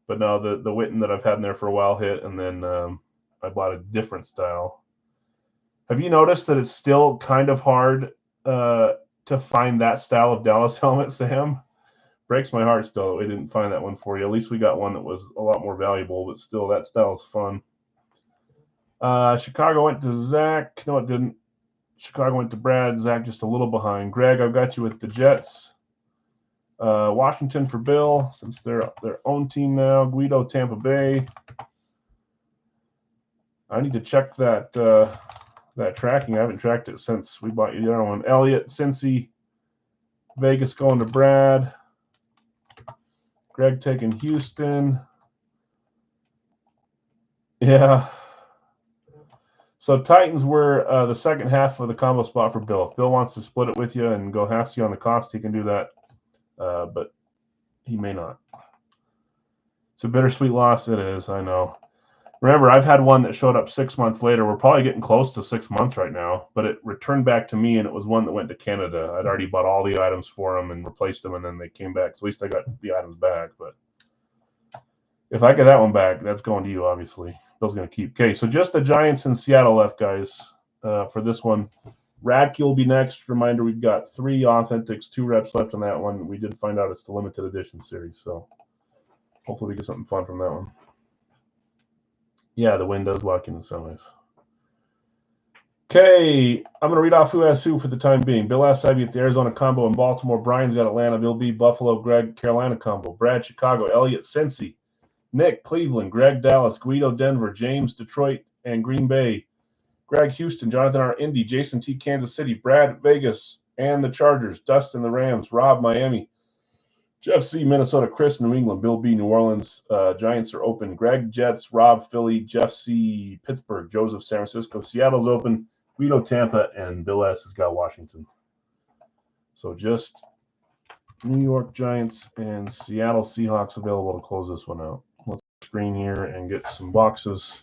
But no, the Witten that I've had in there for a while hit, and then I bought a different style. Have you noticed that it's still kind of hard to find that style of Dallas helmet, Sam? Breaks my heart still we didn't find that one for you. At least we got one that was a lot more valuable, but still, that style is fun. Chicago went to Zach. No, it didn't. Chicago went to Brad. Zach just a little behind. Greg, I've got you with the Jets. Washington for Bill, since they're their own team now. Guido, Tampa Bay. I need to check that that tracking. I haven't tracked it since we bought you the other one. Elliot, Cincy, Vegas going to Brad. Greg taking Houston. Yeah. So Titans were the second half of the combo spot for Bill. If Bill wants to split it with you and go halfsy on the cost, he can do that. But he may not. It's a bittersweet loss. It is, I know. Remember, I've had one that showed up 6 months later. We're probably getting close to 6 months right now, but it returned back to me, and it was one that went to Canada. I'd already bought all the items for them and replaced them, and then they came back. So at least I got the items back. But if I get that one back, that's going to you, obviously. Bill's going to keep. Okay, so just the Giants and Seattle left, guys, for this one. Radke will be next. Reminder, we've got 3 Authentics, 2 reps left on that one. We did find out it's the limited edition series, so hopefully we get something fun from that one. Yeah, the wind does walk in the semis. Okay, I'm going to read off who has who for the time being. Bill S. I get the Arizona combo in Baltimore. Brian's got Atlanta. Bill B. Buffalo. Greg, Carolina combo. Brad, Chicago. Elliot, Cincy. Nick, Cleveland. Greg, Dallas. Guido, Denver. James, Detroit and Green Bay. Greg, Houston. Jonathan R. Indy. Jason T. Kansas City. Brad, Vegas and the Chargers. Dustin, the Rams. Rob, Miami. Jeff C. Minnesota. Chris, New England. Bill B. New Orleans. Giants are open. Greg, Jets. Rob, Philly. Jeff C. Pittsburgh. Joseph, San Francisco. Seattle's open. Guido, Tampa, and Bill S. has got Washington. So just New York Giants and Seattle Seahawks available to close this one out. Let's screen here and get some boxes.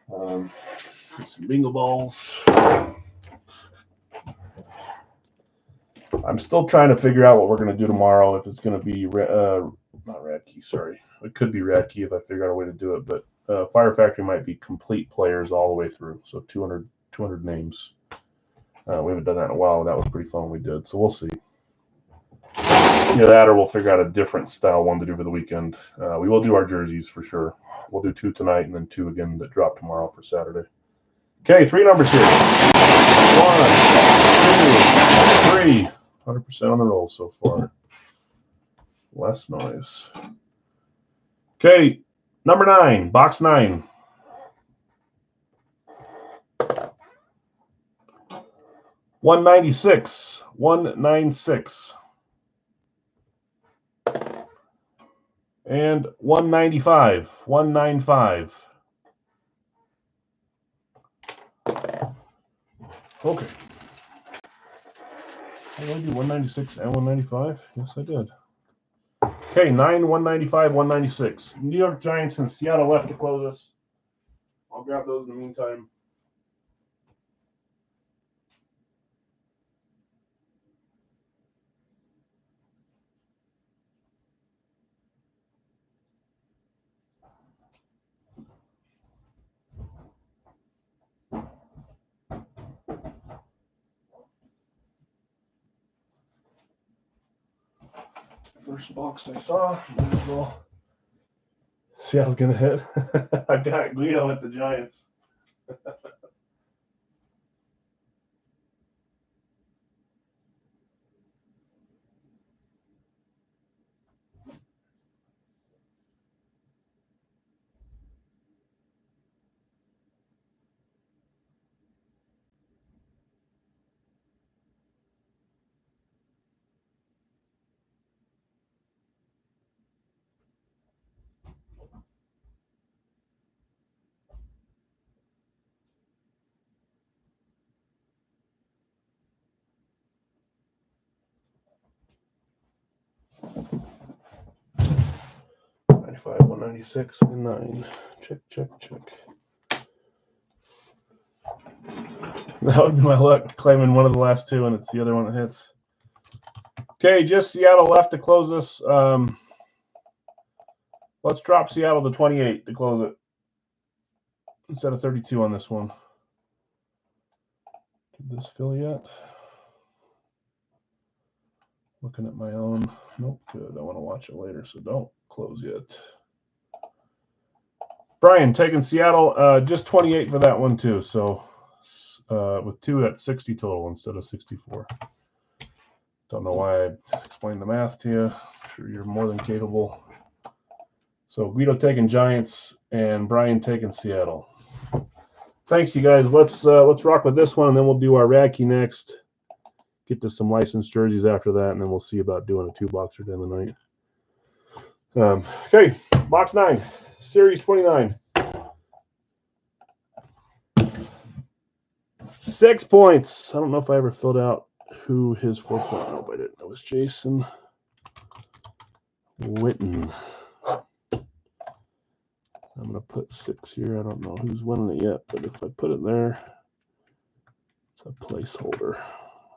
Get some bingo balls. I'm still trying to figure out what we're going to do tomorrow. If it's going to be not Radke, sorry. It could be Radke if I figure out a way to do it, but Fire Factory might be complete players all the way through. So 200 names. We haven't done that in a while. That was pretty fun when we did. So we'll see. Yeah, that or we'll figure out a different style one to do for the weekend. We will do our jerseys for sure. We'll do 2 tonight and then 2 again that drop tomorrow for Saturday. Okay, 3 numbers here. 1, 2, 3. 100% on the roll so far. Less noise. Okay, number 9, box 9. 196. 196. And 195. 195. Okay. Did I do 196 and 195? Yes, I did. Okay, 9, 195, 196. New York Giants and Seattle left to close us. I'll grab those in the meantime. First box I saw. Might as well see how it's going to hit. I got Guido at the Giants. $95, $196, and 9. Check, check, check. That would be my luck, claiming one of the last 2, and it's the other one that hits. Okay, just Seattle left to close this. Let's drop Seattle to 28 to close it instead of 32 on this one. Did this fill yet? Looking at my own. Nope, good. I want to watch it later, so don't close yet. Brian, taking Seattle, just 28 for that one too. So with 2, that's 60 total instead of 64. Don't know why I explained the math to you. I'm sure you're more than capable. So Guido taking Giants and Brian taking Seattle. Thanks, you guys. Let's rock with this one, and then we'll do our Radke next. Get to some licensed jerseys after that, and then we'll see about doing a 2-boxer down the night. Okay, box 9, series 29. 6 points. I don't know if I ever filled out who his 4 point. No, I didn't. That was Jason Witten. I'm going to put 6 here. I don't know who's winning it yet, but if I put it there, it's a placeholder.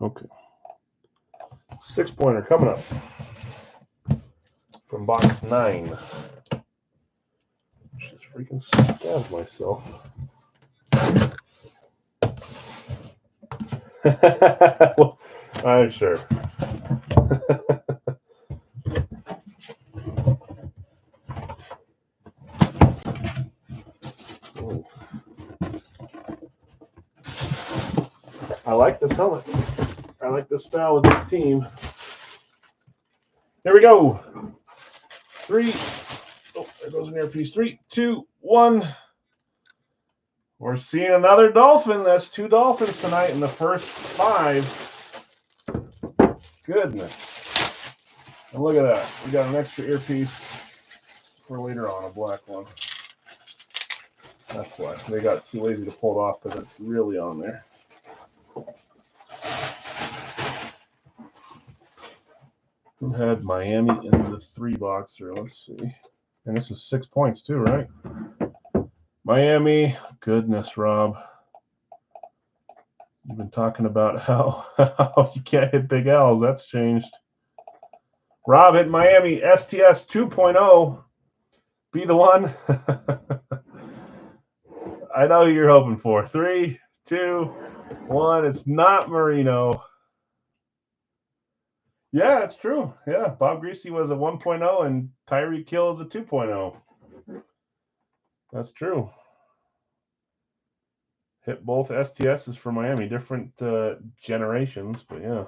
Okay. 6-pointer coming up from box 9. Just freaking stabbed myself. Well, I'm sure. I like this helmet. I like this style with this team. Here we go. 3. Oh, there goes an earpiece. 3, 2, 1. We're seeing another Dolphin. That's 2 Dolphins tonight in the first 5. Goodness. And look at that. We got an extra earpiece for later on, a black one. That's why. They got too lazy to pull it off because it's really on there. Who had Miami in the 3-boxer? Let's see. And this is 6 points too, right? Miami. Goodness, Rob. You've been talking about how you can't hit big L's. That's changed. Rob at Miami, STS 2.0. Be the one. I know who you're hoping for. 3, 2, 1. It's not Marino. Yeah, it's true. Yeah, Bob Greasy was a 1.0 and Tyreek Hill is a 2.0. That's true. Hit both STSs for Miami, different generations, but yeah,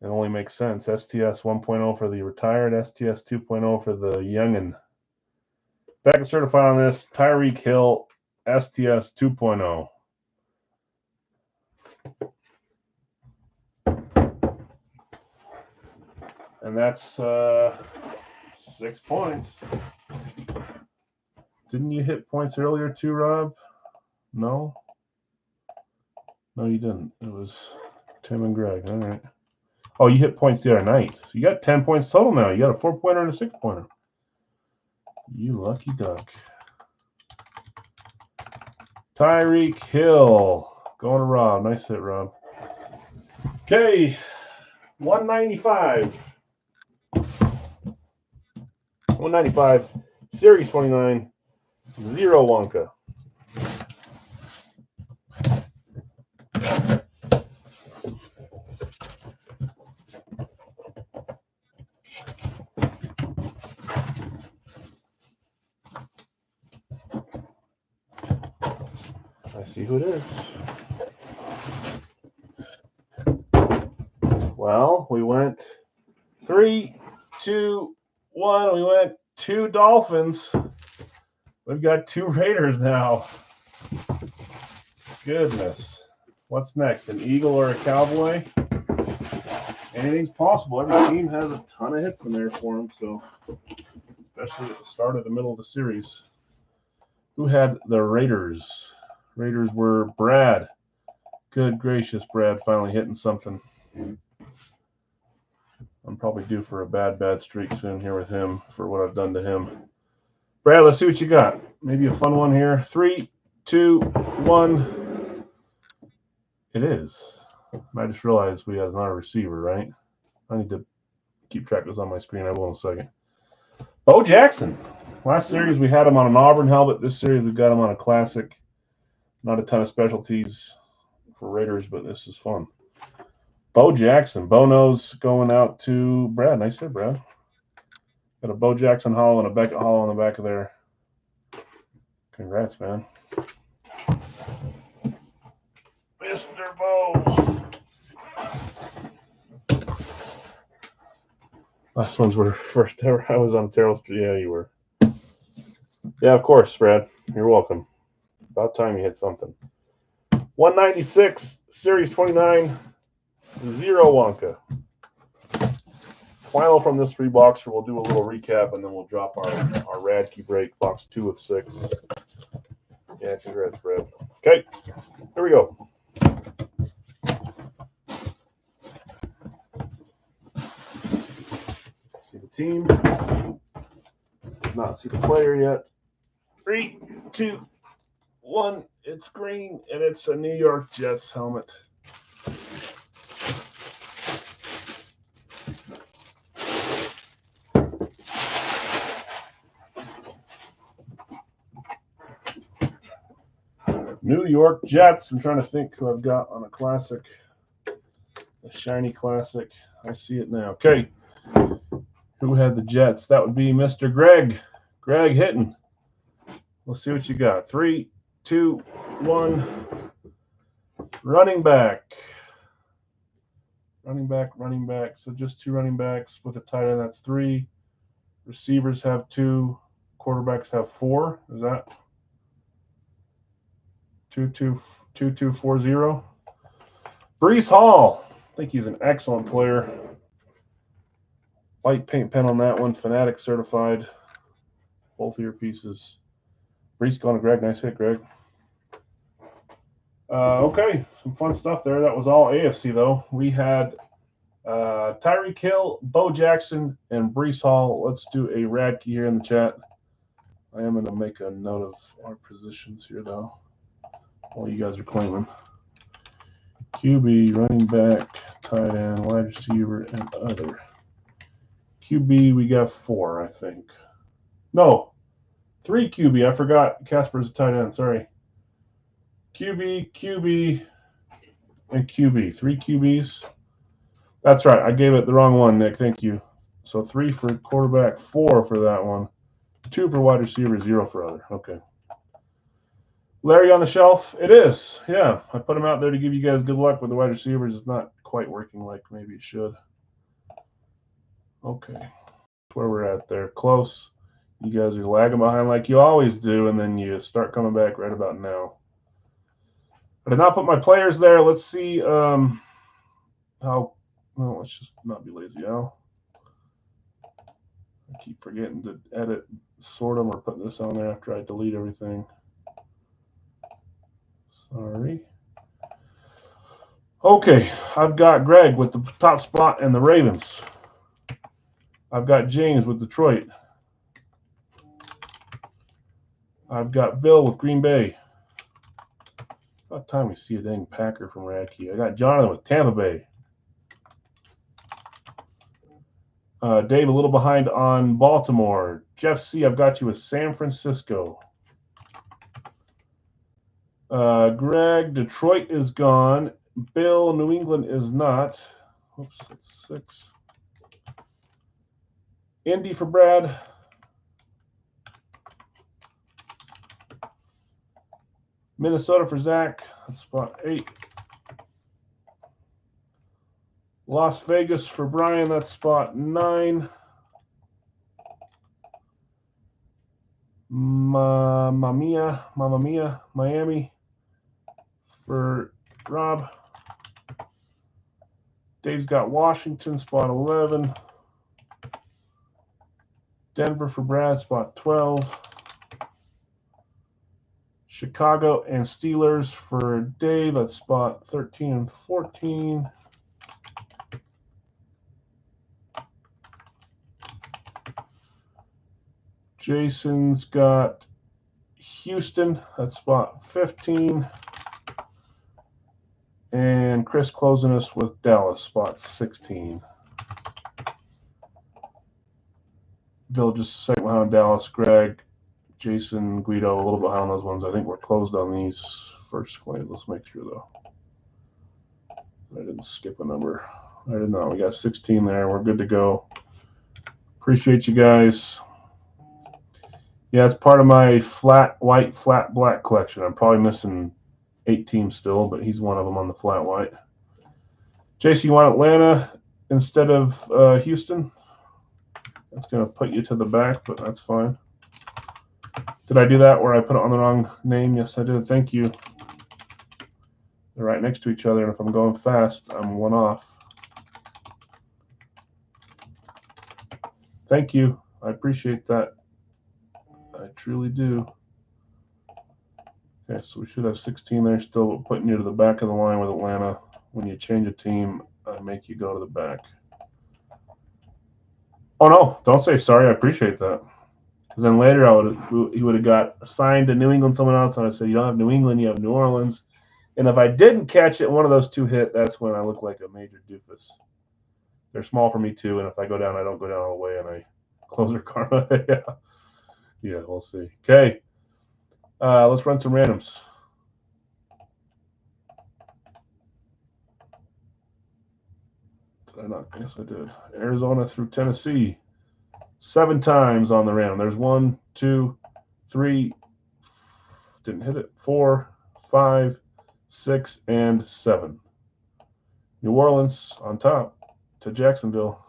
it only makes sense. STS 1.0 for the retired, STS 2.0 for the youngin. Back and certified on this, Tyreek Hill, STS 2.0. And that's 6 points. Didn't you hit points earlier too, Rob? No? No, you didn't. It was Tim and Greg. All right. Oh, you hit points the other night. So you got 10 points total now. You got a 4-pointer and a 6-pointer. You lucky duck. Tyreek Hill. Going to Rob. Nice hit, Rob. Okay. 195. 195. Series 29. 0 Wonka. I see who it is. Well, we went 3, 2, 1. We went 2 Dolphins. We've got 2 Raiders now. Goodness. What's next? An Eagle or a Cowboy? Anything's possible. Every team has a ton of hits in there for them, so especially at the start of the middle of the series. Who had the Raiders? Raiders were Brad. Good gracious, Brad finally hitting something. I'm probably due for a bad streak soon here with him for what I've done to him. Brad, let's see what you got. Maybe a fun one here. 3, 2, 1. It is. I just realized we have another receiver, right? I need to keep track of this on my screen. I will in a second. Bo Jackson. Last series we had him on an Auburn helmet. This series we've got him on a classic. Not a ton of specialties for Raiders, but this is fun. Bo Jackson. Bo Nose going out to Brad. Nice hit, Brad. Got a Bo Jackson hollow and a Beckett hollow on the back of there. Congrats, man. Mr. Bo. Last ones were first ever. I was on Terrell Street. Yeah, you were. Yeah, of course, Brad. You're welcome. About time you hit something. 196, Series 29, 0 Wonka. Final from this 3 boxer. We'll do a little recap and then we'll drop our Radke break, box 2 of 6. Yeah, congrats, Brad. Okay, here we go. See the team. Not see the player yet. 3, 2, 1. It's green and it's a New York Jets helmet. New York Jets. I'm trying to think who I've got on a classic. A shiny classic. I see it now. Okay. Who had the Jets? That would be Mr. Greg. Greg hitting. Let's see what you got. 3, 2, 1. Running back. Running back. So just 2 running backs with a tight end. That's 3. Receivers have 2. Quarterbacks have 4. Is that 2-2-4-0? Breece Hall. I think he's an excellent player. White paint pen on that one. Fanatic certified. Both of your pieces. Breece going to Greg. Nice hit, Greg. Okay, some fun stuff there. That was all AFC, though. We had Tyreek Hill, Bo Jackson, and Breece Hall. Let's do a Radke here in the chat. I am going to make a note of our positions here, though, while you guys are claiming. QB, running back, tight end, wide receiver, and other. QB, we got 4, I think. No, 3 QB. I forgot Casper's a tight end. Sorry. QB, and QB. 3 QBs. That's right. I gave it the wrong one, Nick. Thank you. So 3 for quarterback, 4 for that one, 2 for wide receiver, 0 for other. Okay. Larry on the shelf? It is. Yeah. I put him out there to give you guys good luck with the wide receivers. It's not quite working like maybe it should. Okay. That's where we're at there. Close. You guys are lagging behind like you always do, and then you start coming back right about now. I did not put my players there. Let's see how. Well, let's just not be lazy, Al. I keep forgetting to edit, sort them, or put this on there after I delete everything. Sorry. Okay, I've got Greg with the top spot and the Ravens. I've got James with Detroit. I've got Bill with Green Bay. About time we see a dang Packer from Radkey. I got Jonathan with Tampa Bay. Dave, a little behind on Baltimore. Jeff C., I've got you with San Francisco. Greg, Detroit is gone. Bill, New England is not. Oops, that's 6. Indy for Brad. Minnesota for Zach. That's spot 8. Las Vegas for Brian. That's spot 9. Mamma Mia, Miami for Rob. Dave's got Washington, spot 11. Denver for Brad, spot 12. Chicago and Steelers for Dave, that's spot 13 and 14. Jason's got Houston, that's spot 15. And Chris closing us with Dallas, spot 16. Bill just a second behind Dallas. Greg, Jason, Guido, a little behind those ones. I think we're closed on these first claims. Let's make sure, though. I didn't skip a number. I did not. We got 16 there. We're good to go. Appreciate you guys. Yeah, it's part of my flat white, flat black collection. I'm probably missing 8 teams still, but he's one of them on the flat white. Jason, you want Atlanta instead of Houston? That's going to put you to the back, but that's fine. Did I do that where I put it on the wrong name? Yes, I did. Thank you. They're right next to each other, and if I'm going fast, I'm 1 off. Thank you. I appreciate that. I truly do. Okay, so we should have 16 there still, but putting you to the back of the line with Atlanta. When you change a team, I make you go to the back. Oh, no, don't say sorry. I appreciate that. Because then later he would have got assigned to New England, someone else, and I said, you don't have New England, you have New Orleans. And if I didn't catch it, one of those 2 hit, that's when I look like a major doofus. They're small for me, too, and if I go down, I don't go down all the way, and I close their karma. Yeah, we'll see. Okay, let's run some randoms. Did I not? Yes, I did. Arizona through Tennessee. 7 times on the random. There's 1, 2, 3. Didn't hit it. 4, 5, 6, and 7. New Orleans on top to Jacksonville.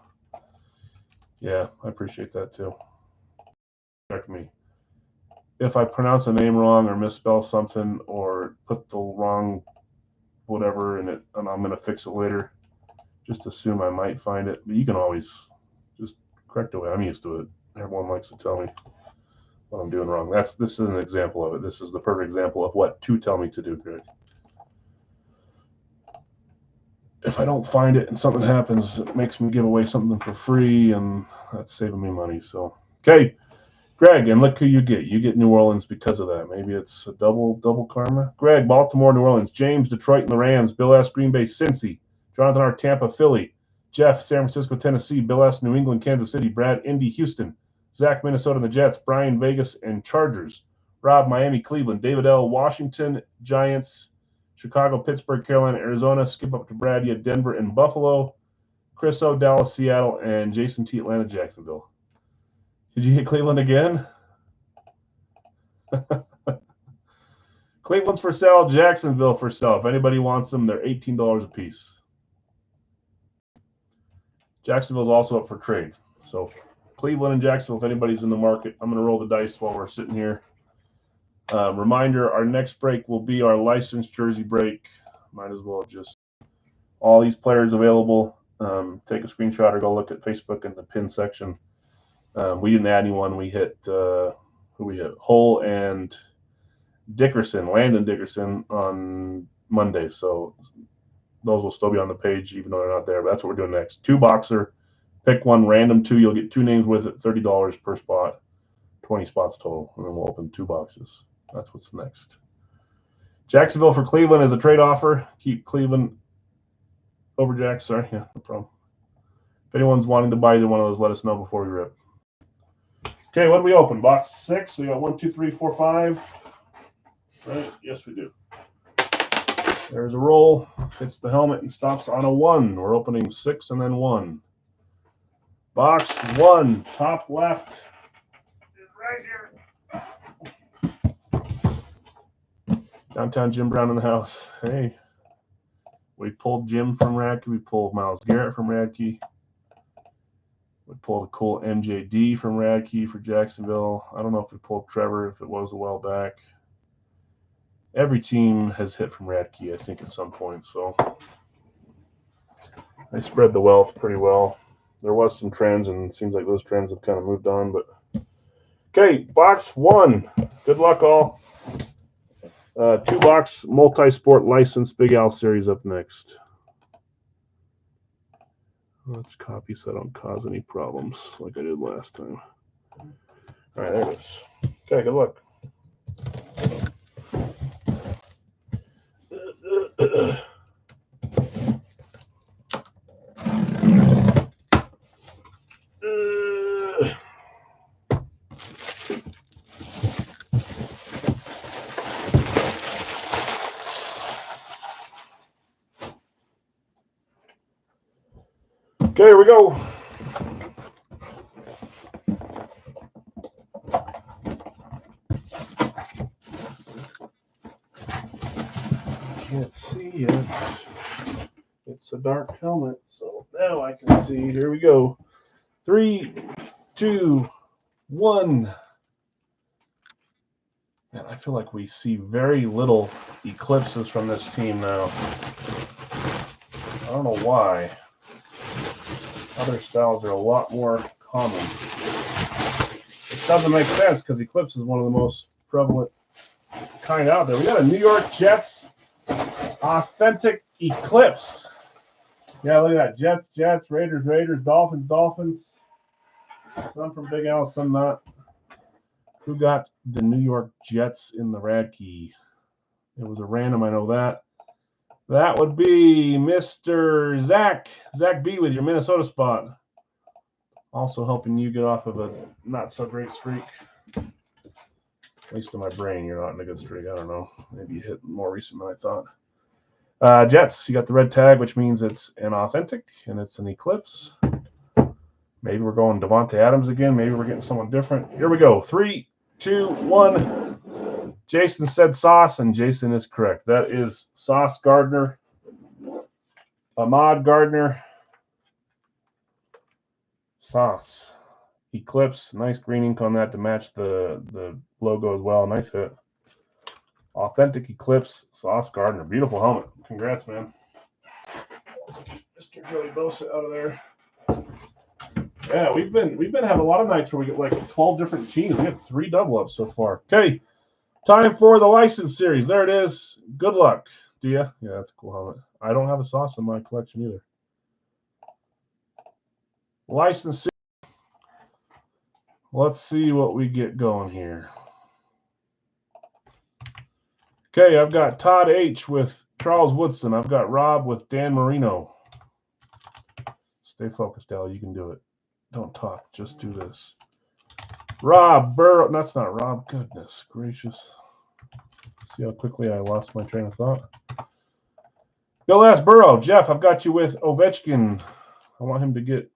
Yeah, I appreciate that too. Correct me. If I pronounce a name wrong or misspell something or put the wrong whatever in it, and I'm going to fix it later, just assume I might find it. But you can always just correct away. I'm used to it. Everyone likes to tell me what I'm doing wrong. This is an example of it. This is the perfect example of what to tell me to do, Greg. If I don't find it and something happens, it makes me give away something for free, and that's saving me money. So, okay, Greg, and look who you get. You get New Orleans because of that. Maybe it's a double karma. Greg, Baltimore, New Orleans. James, Detroit, and the Rams. Bill S., Green Bay, Cincy. Jonathan R., Tampa, Philly. Jeff, San Francisco, Tennessee. Bill S., New England, Kansas City. Brad, Indy, Houston. Zach, Minnesota, and the Jets. Brian, Vegas, and Chargers. Rob, Miami, Cleveland. David L., Washington, Giants. Chicago, Pittsburgh, Carolina, Arizona. Skip up to Brad, you had Denver and Buffalo. Chris O., Dallas, Seattle, and Jason T., Atlanta, Jacksonville. Did you hit Cleveland again? Cleveland's for sale, Jacksonville for sale. If anybody wants them, they're $18 a piece. Jacksonville's also up for trade. So Cleveland and Jacksonville, if anybody's in the market, I'm going to roll the dice while we're sitting here. Reminder, our next break will be our licensed jersey break. Might as well just all these players available. Take a screenshot or go look at Facebook in the pin section. We didn't add anyone. We hit who we hit? Hull and Dickerson, Landon Dickerson on Monday. So those will still be on the page even though they're not there. But that's what we're doing next. 2-boxer. Pick one, random 2. You'll get 2 names with it, $30 per spot, 20 spots total. And then we'll open 2 boxes. That's what's next. Jacksonville for Cleveland is a trade offer. Keep Cleveland over Jacks. Sorry. Yeah, no problem. If anyone's wanting to buy either one of those, let us know before we rip. Okay, what do we open? Box 6. We got 1, 2, 3, 4, 5. Right? Yes, we do. There's a roll. Hits the helmet and stops on a 1. We're opening 6 and then 1. Box 1, top left is right here. Downtown Jim Brown in the house. Hey, we pulled Jim from Radke. We pulled Myles Garrett from Radke. We pulled a cool MJD from Radke for Jacksonville. I don't know if we pulled Trevor, if it was a while back. Every team has hit from Radke, I think, at some point. So they spread the wealth pretty well. There was some trends, and it seems like those trends have kind of moved on. But okay, box 1. Good luck, all. 2-box multi-sport license Big Al series up next. Let's copy so I don't cause any problems like I did last time. All right, there it is. Okay, good luck. Okay, here we go. Can't see yet. It's a dark helmet, so now I can see. Here we go. 3, 2, 1. Man, I feel like we see very little eclipses from this team now. I don't know why. Other styles are a lot more common. It doesn't make sense because Eclipse is one of the most prevalent kind out there. We got a New York Jets authentic Eclipse. Yeah, look at that. Jets, Raiders, Dolphins. Some from Big Al, some not. Who got the New York Jets in the Radke? It was a random, I know that. That would be Mr. Zach B with your Minnesota spot. Also helping you get off of a not-so-great streak. At least in my brain, you're not in a good streak. I don't know. Maybe you hit more recent than I thought. Jets, you got the red tag, which means it's an authentic, and it's an Eclipse. Maybe we're going Devontae Adams again. Maybe we're getting someone different. Here we go. 3, 2, 1. Jason said Sauce, and Jason is correct. That is Sauce Gardner, Ahmad Gardner, Sauce. Eclipse, nice green ink on that to match the logo as well. Nice hit. Authentic Eclipse, Sauce Gardner. Beautiful helmet. Congrats, man. Let's get Mr. Joey Bosa out of there. Yeah, we've been having a lot of nights where we get like 12 different teams. We have 3 double ups so far. Okay. Time for the license series. There it is. Good luck. Do you? Yeah, that's a cool helmet. I don't have a Sauce in my collection either. License series. Let's see what we get going here. Okay, I've got Todd H. with Charles Woodson. I've got Rob with Dan Marino. Stay focused, Ellie. You can do it. Don't talk. Just do this. Rob Burrow. That's not Rob. Goodness gracious. See how quickly I lost my train of thought. Bill S. Burrow. Jeff, I've got you with Ovechkin. I want him to get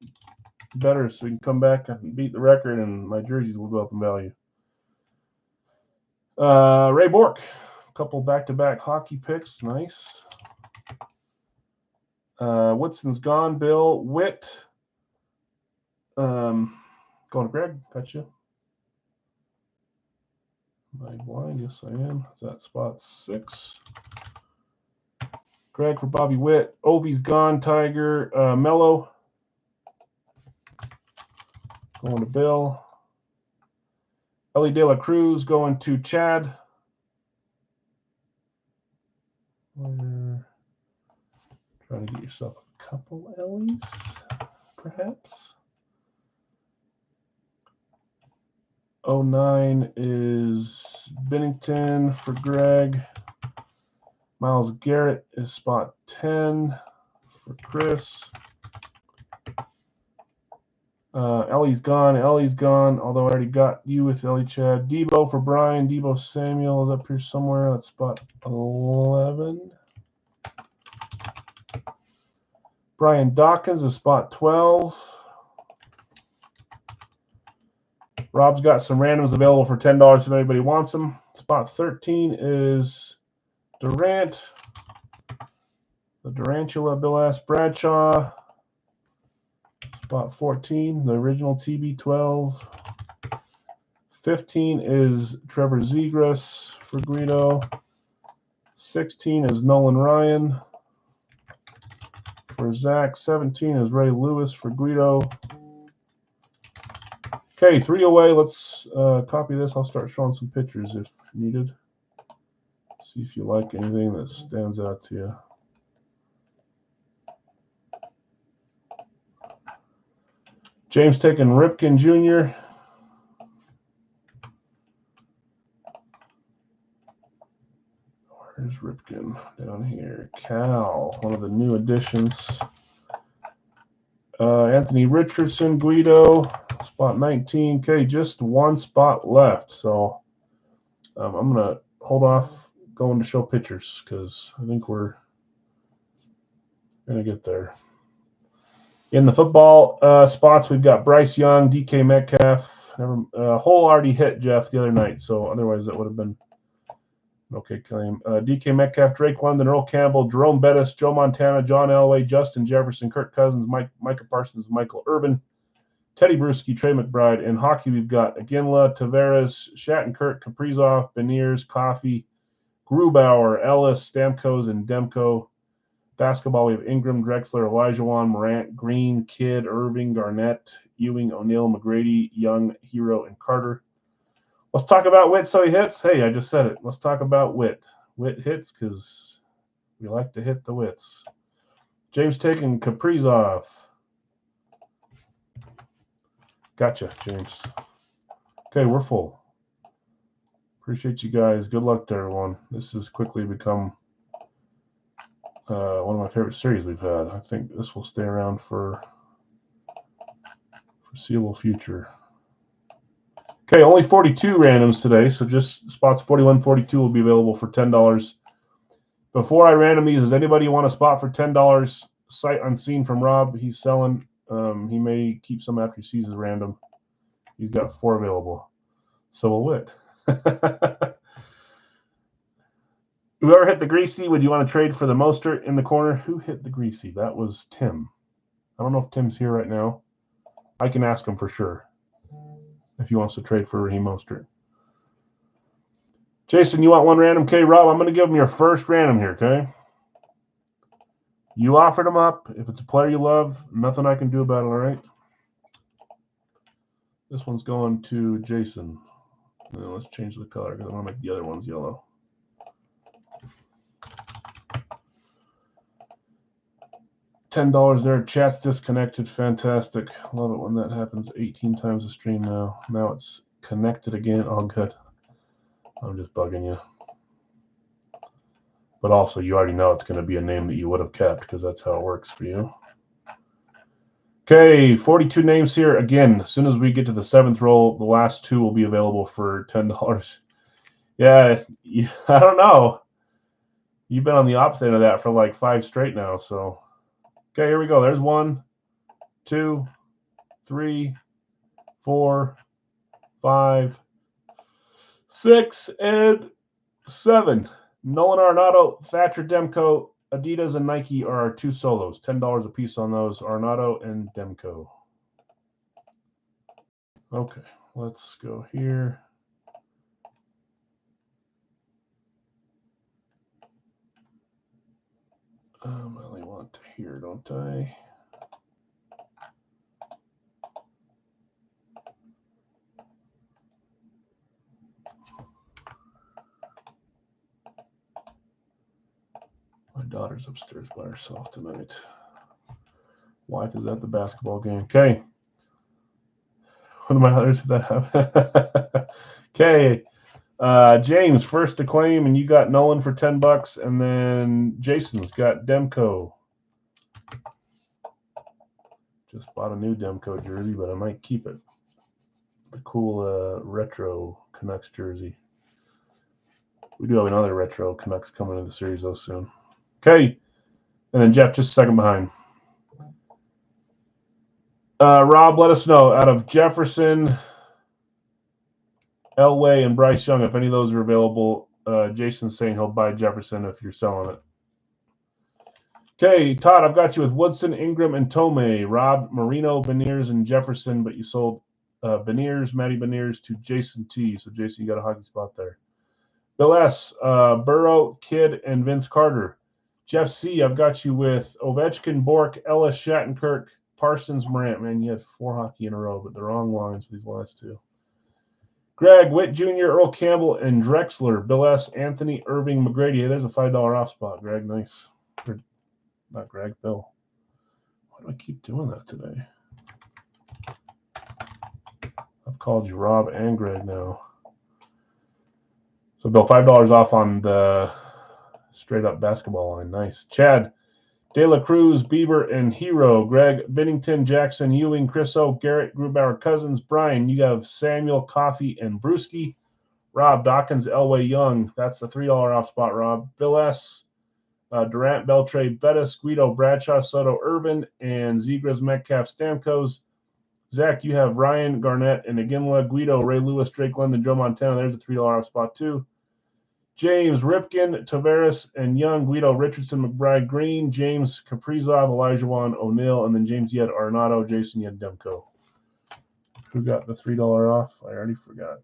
better so he can come back and beat the record, and my jerseys will go up in value. Ray Bork. A couple back-to-back hockey picks. Nice. Woodson's gone. Bill. Witt. Going to Greg. Gotcha. Am I blind? Yes, I am. Is that spot 6? Greg for Bobby Witt. Ovi's gone. Tiger. Mello. Going to Bill. Ellie De La Cruz going to Chad. Trying to get yourself a couple Ellies, perhaps. 09 is Bennington for Greg. Miles Garrett is spot 10 for Chris. Ellie's gone. Ellie's gone, although I already got you with Ellie Chad. Debo for Brian. Debo Samuel is up here somewhere. That's spot 11. Brian Dawkins is spot 12. Rob's got some randoms available for $10 if anybody wants them. Spot 13 is Durant. The Durantula, Bill S. Bradshaw. Spot 14, the original TB12. 15 is Trevor Zegras for Guido. 16 is Nolan Ryan for Zach. 17 is Ray Lewis for Guido. Okay, 3 away. Let's copy this. I'll start showing some pictures if needed. See if you like anything that stands out to you. James taking Ripken Jr. Where's Ripken? Down here. Cal, one of the new additions. Anthony Richardson, Guido, spot 19. Okay, just one spot left. So I'm going to hold off going to show pictures because I think we're going to get there. In the football spots, we've got Bryce Young, DK Metcalf. Hole already hit, Jeff, the other night, so otherwise that would have been an okay claim. DK Metcalf, Drake London, Earl Campbell, Jerome Bettis, Joe Montana, John Elway, Justin Jefferson, Kirk Cousins, Micah Parsons, Michael Urban, Teddy Bruschi, Trey McBride. In hockey, we've got Aginla, Tavares, Shattenkirk, Kaprizov, Beniers, Coffey, Grubauer, Ellis, Stamkos, and Demko. Basketball, we have Ingram, Drexler, Elijah Morant, Green, Kidd, Irving, Garnett, Ewing, O'Neal, McGrady, Young, Hero, and Carter. Let's talk about Witt so he hits. Hey, I just said it. Let's talk about Witt. Witt hits because we like to hit the Witts. James taking Kaprizov. Gotcha, James. Okay, we're full. Appreciate you guys. Good luck to everyone. This has quickly become one of my favorite series we've had. I think this will stay around for foreseeable future. Okay, only 42 randoms today, so just spots 41, 42 will be available for $10. Before I random these, does anybody want a spot for $10? Sight unseen from Rob. He's selling. He may keep some after he sees his random. He's got 4 available. So will Witt. Whoever hit the Greasy, would you want to trade for the Mostert in the corner? Who hit the Greasy? That was Tim. I don't know if Tim's here right now. I can ask him for sure if he wants to trade for Raheem Mostert. Jason, you want one random? Okay, Rob, I'm going to give him your first random here, okay? You offered him up. If it's a player you love, nothing I can do about it, all right? This one's going to Jason. Now let's change the color because I want to make the other ones yellow. $10 there. Chat's disconnected. Fantastic. Love it when that happens 18 times a stream now. Now it's connected again. Oh, good. I'm just bugging you. But also, you already know it's going to be a name that you would have kept because that's how it works for you. Okay, 42 names here. Again, as soon as we get to the 7th roll, the last 2 will be available for $10. Yeah, I don't know. You've been on the opposite of that for like 5 straight now. So, okay, here we go. There's 1, 2, 3, 4, 5, 6, and 7. Nolan Arenado, Thatcher Demko, Adidas, and Nike are our 2 solos. $10 a piece on those, Arenado and Demko. Okay, let's go here. I only want to hear, don't I? My daughter's upstairs by herself tonight. Wife is at the basketball game. Okay. One of my others did that happen? Okay. James, first to claim, and you got Nolan for $10, and then Jason's got Demko. Just bought a new Demko jersey, but I might keep it. The cool retro Canucks jersey. We do have another retro Canucks coming into the series though soon. Okay. And then Jeff, just a second behind. Rob, let us know out of Jefferson, Elway, and Bryce Young, if any of those are available. Jason's saying he'll buy Jefferson if you're selling it. Okay, Todd, I've got you with Woodson, Ingram, and Tomei. Rob, Marino, Beniers, and Jefferson, but you sold Beniers, Matty Beniers to Jason T. So, Jason, you got a hockey spot there. Bill S., Burrow, Kidd, and Vince Carter. Jeff C., I've got you with Ovechkin, Bork, Ellis, Shattenkirk, Parsons, Morant. Man, you had 4 hockey in a row, but the wrong lines for these last 2. Greg, Witt Jr., Earl Campbell, and Drexler. Bill S., Anthony, Irving, McGrady. Hey, there's a $5 off spot, Greg. Nice. Not Greg, Bill. Why do I keep doing that today? I've called you Rob and Greg now. So, Bill, $5 off on the straight-up basketball line. Nice. Chad, De La Cruz, Bieber, and Hero. Greg, Bennington, Jackson, Ewing, Chris O, Garrett, Grubauer, Cousins. Brian, you have Samuel, Coffey, and Brewski. Rob, Dawkins, Elway, Young. That's a $3 off spot, Rob. Bill S., Durant, Beltre, Bettis, Guido, Bradshaw, Soto, Urban, and Zegras, Metcalf, Stamkos. Zach, you have Ryan, Garnett, and Iginla, Guido, Ray Lewis, Drake London, Joe Montana. There's a $3 off spot, too. James, Ripken, Tavares, and Young, Guido, Richardson, McBride, Green, James, Kaprizov, Elijah Wan, O'Neill, and then James, you had Arenado, Jason, you had Demko. Who got the $3 off? I already forgot.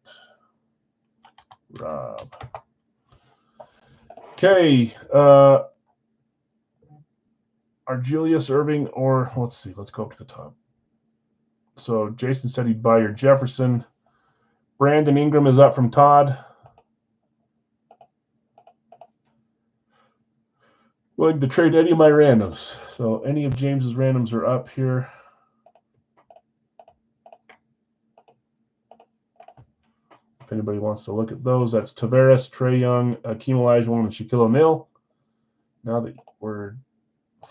Rob. Okay. Are Julius Irving or let's see, let's go up to the top. So Jason said he'd buy your Jefferson. Brandon Ingram is up from Todd. Willing to trade any of my randoms. So any of James's randoms are up here. If anybody wants to look at those, that's Tavares, Trae Young, Akeem Olajuwon, and Shaquille O'Neal. Now that we're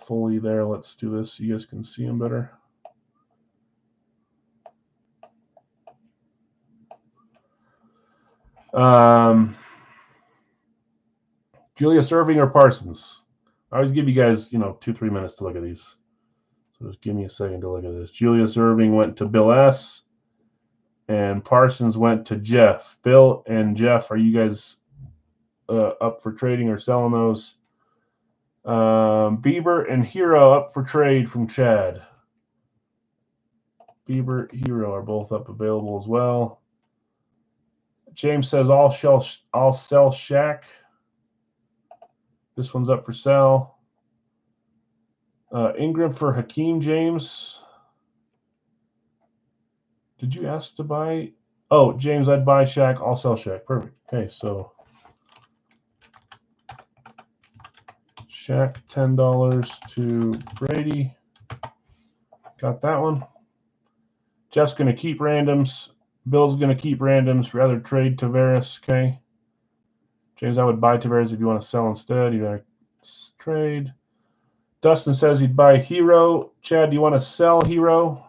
fully there, let's do this so you guys can see them better. Julius Irving or Parsons? I always give you guys, 2-3 minutes to look at these. So just give me a second to look at this. Julius Irving went to Bill S., and Parsons went to Jeff. Bill and Jeff, are you guys up for trading or selling those? Bieber and Hero up for trade from Chad. Bieber, Hero are both up available as well. James says I'll sell Shaq. This one's up for sale. Ingram for Hakeem, James. Did you ask to buy? Oh, James, I'd buy Shaq. I'll sell Shaq. Perfect. Okay, so Shaq, $10 to Brady. Got that one. Jeff's going to keep randoms. Bill's going to keep randoms. Rather trade Tavares. Okay. James, I would buy Tavares if you want to sell instead. You got to trade. Dustin says he'd buy Hero. Chad, do you want to sell Hero?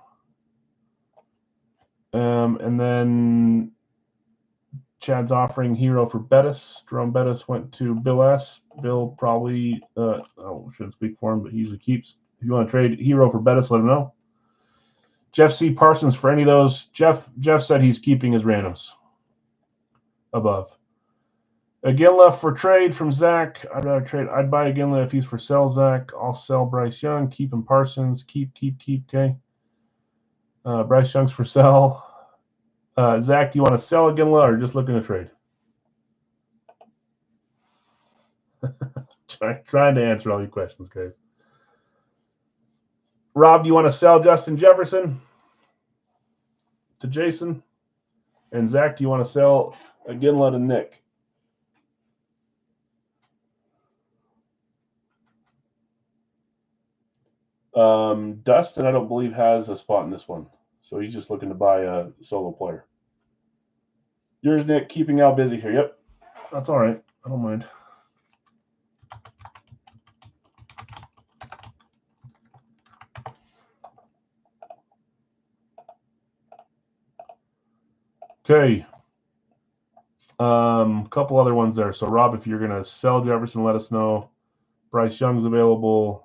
And then Chad's offering Hero for Bettis. Jerome Bettis went to Bill S. Bill probably, shouldn't speak for him, but he usually keeps. If you want to trade Hero for Bettis, let him know. Jeff C. Parsons for any of those. Jeff said he's keeping his randoms above. Iginla for trade from Zach. I'd rather trade. I'd buy Iginla if he's for sell, Zach. I'll sell Bryce Young. Keep him Parsons. Keep. Okay. Bryce Young's for sell. Zach, do you want to sell Iginla or just looking to trade? Trying to answer all your questions, guys. Rob, do you want to sell Justin Jefferson to Jason? And Zach, do you want to sell Iginla to Nick? Dustin, I don't believe, has a spot in this one. So he's just looking to buy a solo player. Yours, Nick, keeping Al busy here. Yep. That's all right. I don't mind. Okay. Couple other ones there. So, Rob, if you're going to sell Jefferson, let us know. Bryce Young's available.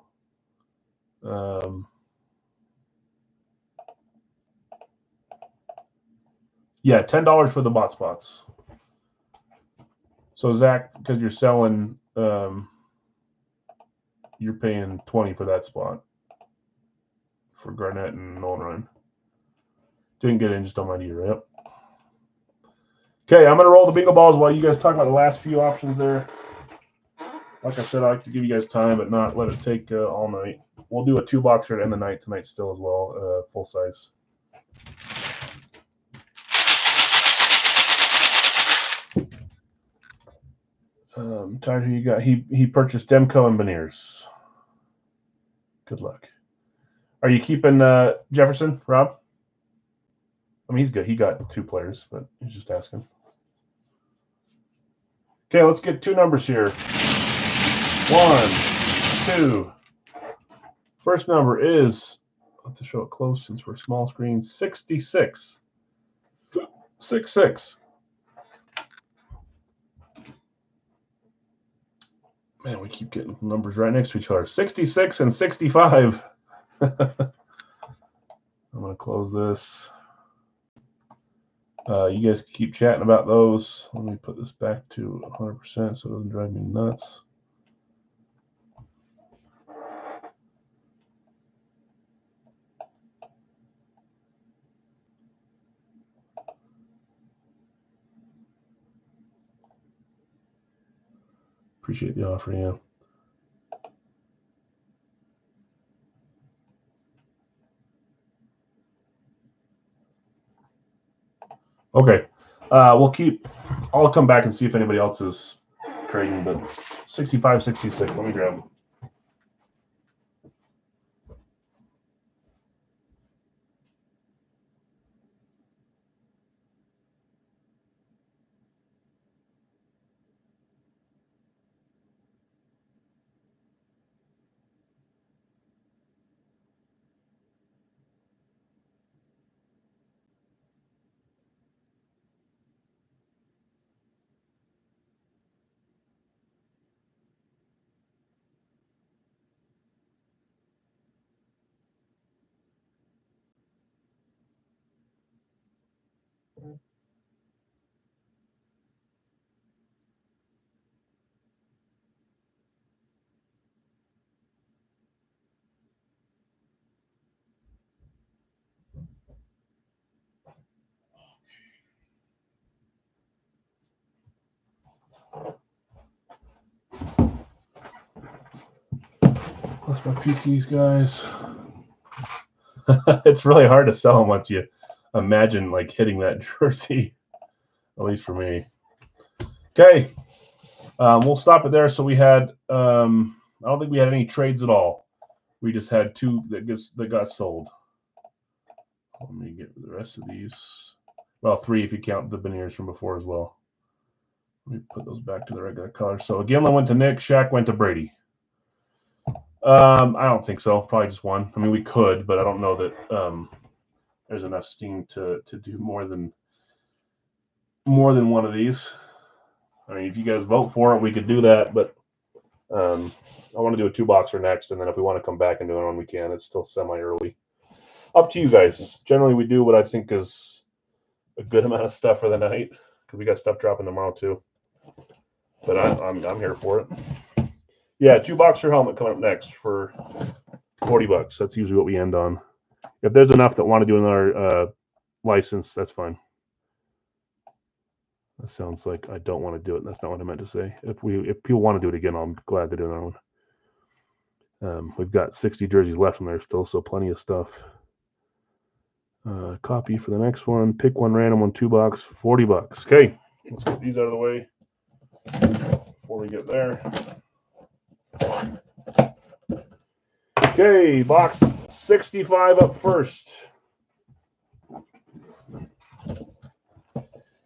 Yeah, $10 for the bot spots. So, Zach, because you're selling, you're paying $20 for that spot for Garnett and Nolan Ryan. Didn't get in, just don't mind either. Yep. Okay, I'm going to roll the bingo balls while you guys talk about the last few options there. Like I said, I like to give you guys time, but not let it take all night. We'll do a 2-boxer at end of the night tonight still as well, full size. Tyler, who you got? He purchased Demko and Beniers. Good luck. Are you keeping Jefferson, Rob? I mean, he's good. He got 2 players, but he's just asking. Okay, let's get 2 numbers here. 1, 2. First number is, I'll have to show it close since we're small screen, 66. 66. Man, we keep getting numbers right next to each other. 66 and 65. I'm going to close this. You guys keep chatting about those. Let me put this back to 100% so it doesn't drive me nuts. Appreciate the offer, yeah. Okay. I'll come back and see if anybody else is trading, but 65, 66. Let me grab them. That's my PKs, guys. It's really hard to sell them once you imagine like hitting that jersey, at least for me. Okay, we'll stop it there. So we had, I don't think we had any trades at all. We just had 2 that got sold. Let me get the rest of these. Well, 3 if you count the Beniers from before as well. Let me put those back to the regular color. So again, I went to Nick. Shaq went to Brady. I don't think so. Probably just one. I mean, we could, but I don't know that there's enough steam to do more than one of these. I mean, if you guys vote for it, we could do that, but I want to do a 2-boxer next, and then if we want to come back and do it on, we can. It's still semi-early. Up to you guys. Generally, we do what I think is a good amount of stuff for the night because we got stuff dropping tomorrow too. But I'm here for it. Yeah, 2-boxer helmet coming up next for $40. That's usually what we end on. If there's enough that want to do another license, that's fine. That sounds like I don't want to do it. That's not what I meant to say. If people want to do it again, I'm glad to do another one. We've got 60 jerseys left in there still, so plenty of stuff. Copy for the next one. Pick one random one, 2-box, $40. Okay, let's get these out of the way before we get there. Okay, box 65 up first.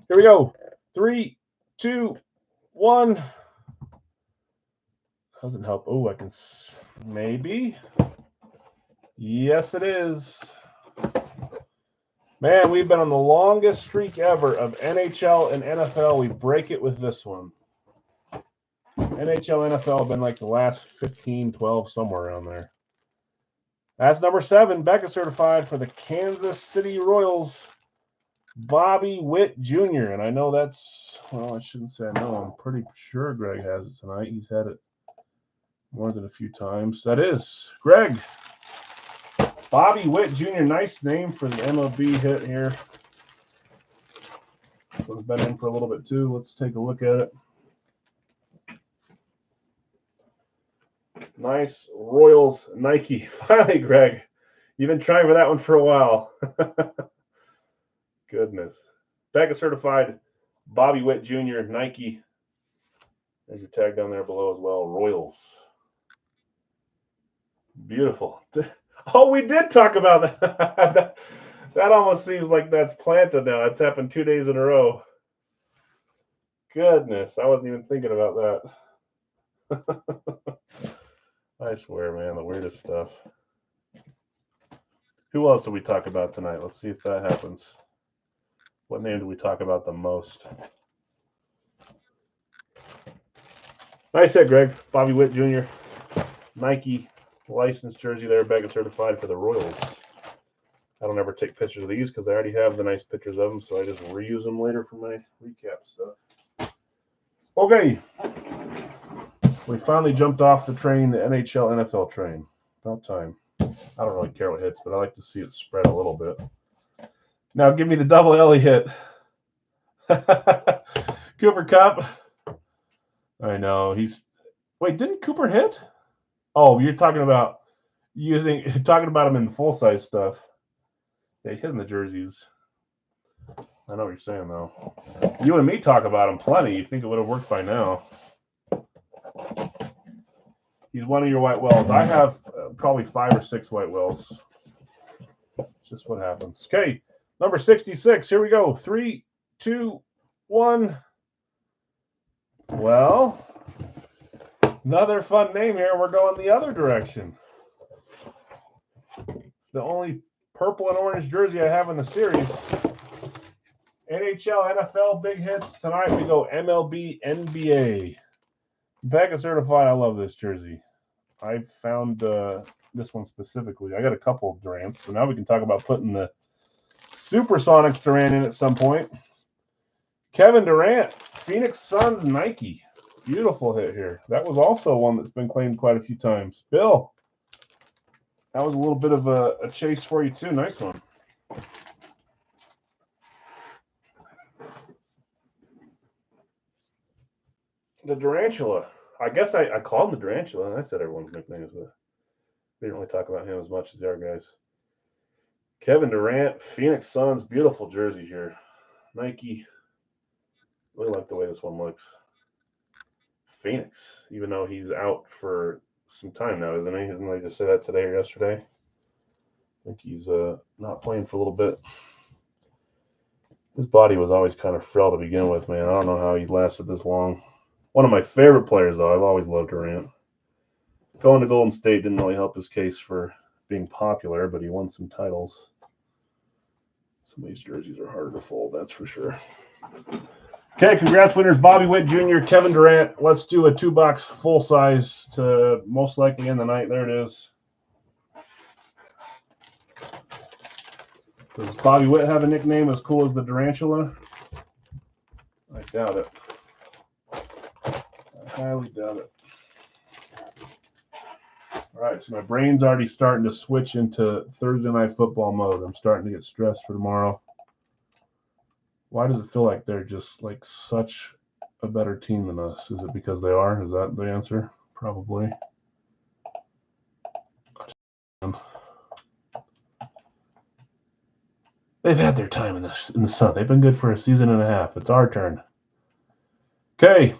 Here we go. 3, 2, 1. Doesn't help. Oh, I can maybe. Yes, it is. Man, we've been on the longest streak ever of NHL and NFL. We break it with this one. NHL, NFL have been like the last 15, 12, somewhere around there. That's number 7, Becca certified for the Kansas City Royals, Bobby Witt Jr. And I know that's, well, I shouldn't say I know. I'm pretty sure Greg has it tonight. He's had it more than a few times. That is Greg. Bobby Witt Jr., nice name for the MLB hit here. So it's been in for a little bit too. Let's take a look at it. Nice Royals Nike. Finally, Greg. You've been trying for that one for a while. Goodness. Becca certified Bobby Witt Jr. Nike. There's your tag down there below as well. Royals. Beautiful. Oh, we did talk about that. That almost seems like that's planted now. It's happened 2 days in a row. Goodness, I wasn't even thinking about that. I swear, man, the weirdest stuff. Who else did we talk about tonight? Let's see if that happens. What name do we talk about the most? Nice hit, Greg. Bobby Witt Jr. Nike licensed jersey there, Becca certified for the Royals. I don't ever take pictures of these because I already have the nice pictures of them, so I just reuse them later for my recap stuff. Okay. We finally jumped off the train, the NHL, NFL train. About time. I don't really care what hits, but I like to see it spread a little bit. Now give me the double Ellie hit. Cooper Kupp. I know. Wait, didn't Cooper hit? Oh, you're talking about talking about him in full-size stuff. Yeah, he hit in the jerseys. I know what you're saying, though. You and me talk about him plenty. You think it would have worked by now. He's one of your white wells. I have probably 5 or 6 white wells. Just what happens. Okay, number 66. Here we go. 3, 2, 1. Well, another fun name here. We're going the other direction. The only purple and orange jersey I have in the series. NHL, NFL, big hits. Tonight we go MLB, NBA. Becca certified. I love this jersey. I found this one specifically. I got a couple of Durants, so now we can talk about putting the Supersonics Durant in at some point. Kevin Durant, Phoenix Suns Nike. Beautiful hit here. That was also one that's been claimed quite a few times. Bill, that was a little bit of a chase for you too. Nice one. The Durantula. I guess I called him the Durantula, and I said everyone's nicknames, but we didn't really talk about him as much as the other guys. Kevin Durant, Phoenix Suns, beautiful jersey here. Nike. Really like the way this one looks. Phoenix, even though he's out for some time now, isn't he? Didn't they just say that today or yesterday? I think he's not playing for a little bit. His body was always kind of frail to begin with, man. I don't know how he lasted this long. One of my favorite players, though. I've always loved Durant. Going to Golden State didn't really help his case for being popular, but he won some titles. Some of these jerseys are harder to fold, that's for sure. Okay, congrats winners, Bobby Witt Jr., Kevin Durant. Let's do a 2-box full size to most likely end the night. There it is. Does Bobby Witt have a nickname as cool as the Durantula? I doubt it. I highly doubt it. All right, so my brain's already starting to switch into Thursday Night Football mode. I'm starting to get stressed for tomorrow. Why does it feel like they're just like such a better team than us? Is it because they are? Is that the answer? Probably. They've had their time in the sun. They've been good for a season and a half. It's our turn. Okay.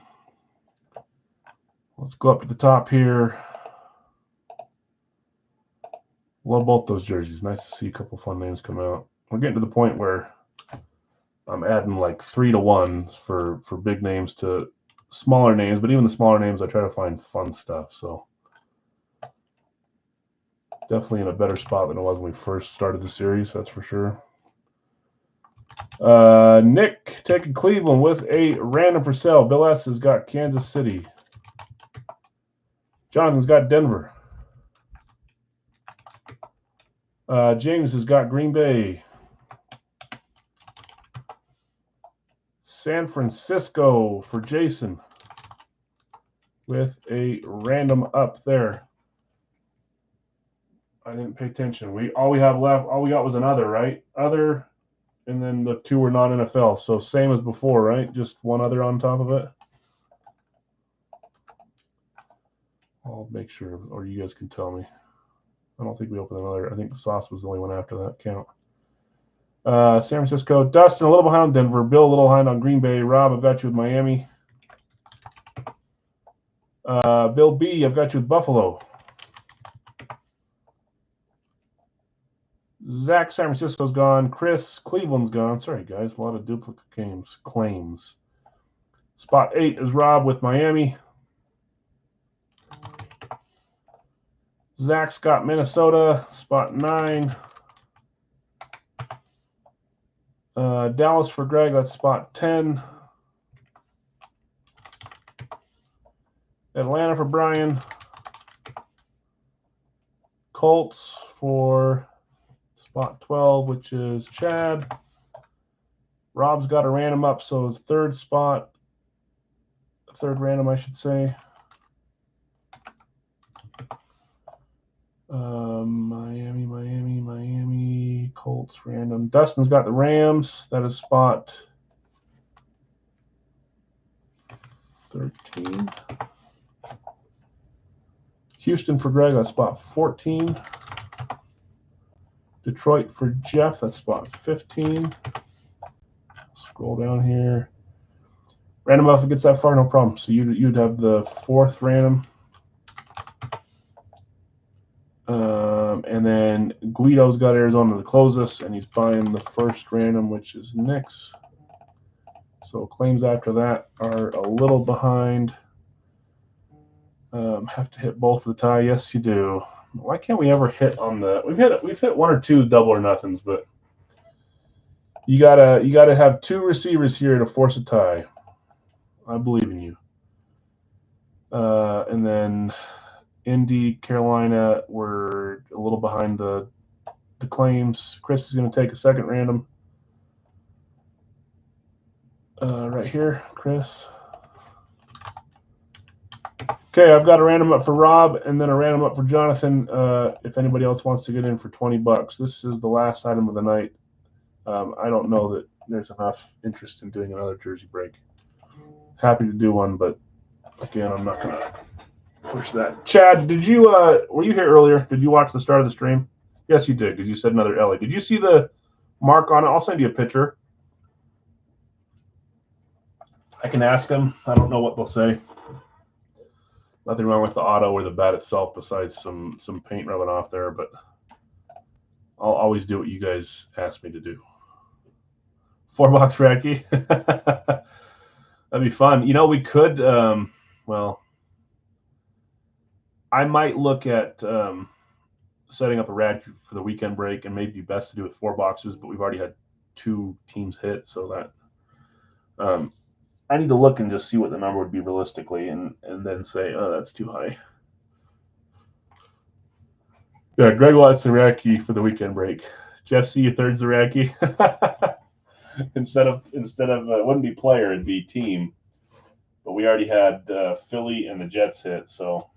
Let's go up to the top here. Love both those jerseys. Nice to see a couple fun names come out. We're getting to the point where I'm adding like 3-to-1s for big names to smaller names, but even the smaller names, I try to find fun stuff. So definitely in a better spot than it was when we first started the series, that's for sure. Nick taking Cleveland with a random for sale. Bill S. has got Kansas City. Jonathan's got Denver. James has got Green Bay. San Francisco for Jason with a random up there. I didn't pay attention. All we have left, all we got was another, right? Other, and then the 2 were not NFL. So same as before, right? Just one other on top of it. I'll make sure, or you guys can tell me. I don't think we opened another. I think the Sauce was the only one after that count. San Francisco. Dustin, a little behind on Denver. Bill, a little behind on Green Bay. Rob, I've got you with Miami. Bill B, I've got you with Buffalo. Zach, San Francisco's gone. Chris, Cleveland's gone. Sorry, guys. A lot of duplicate claims. Spot 8 is Rob with Miami. Zach's got Minnesota. Spot 9. Dallas for Greg. That's spot 10. Atlanta for Brian. Colts for spot 12, which is Chad. Rob's got a random up, so it's third spot. Third random, I should say. Miami, Colts random. Dustin's got the Rams. That is spot 13. Houston for Greg, that's spot 14. Detroit for Jeff, that's spot 15. Scroll down here. Random if it gets that far, no problem. So you'd have the 4th random. And then Guido's got Arizona to close us, and he's buying the 1st random, which is Nick's. So claims after that are a little behind. Have to hit both of the tie. Yes, you do. Why can't we ever hit on the? We've hit 1 or 2 double or nothings, but you gotta have 2 receivers here to force a tie. I believe in you. And then Indy, Carolina, we're a little behind the claims. Chris is going to take a 2nd random. Right here, Chris. Okay, I've got a random up for Rob and then a random up for Jonathan. If anybody else wants to get in for $20, this is the last item of the night. I don't know that there's enough interest in doing another jersey break. Happy to do one, but again, I'm not going to push that. Chad, did you were you here earlier? Did you watch the start of the stream? Yes, you did, because you said another Ellie. Did you see the mark on it? I'll send you a picture. I can ask them. I don't know what they'll say. Nothing wrong with the auto or the bat itself besides some paint rubbing off there, but I'll always do what you guys ask me to do. $4 for Eki. That'd be fun. You know, we could, well, I might look at setting up a rad for the weekend break, and maybe be best to do with 4 boxes, but we've already had 2 teams hit, so that I need to look and just see what the number would be realistically, and then say, oh, that's too high. Yeah, Greg wants the Zeracki for the weekend break. Jeff C, 3rd Zeracki. instead of it wouldn't be player, it'd be team. But we already had Philly and the Jets hit, so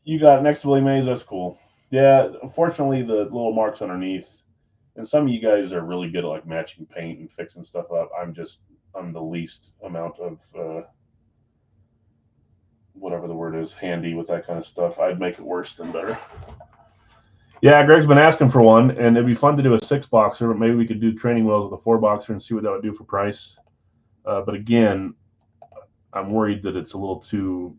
you got next to Willie Mays. That's cool. Yeah, unfortunately, the little marks underneath, and some of you guys are really good at like matching paint and fixing stuff up. I'm the least amount of whatever the word is, handy with that kind of stuff. I'd make it worse than better. Yeah, Greg's been asking for one, and it'd be fun to do a 6-boxer, but maybe we could do training wheels with a 4-boxer and see what that would do for price. But again, I'm worried that it's a little too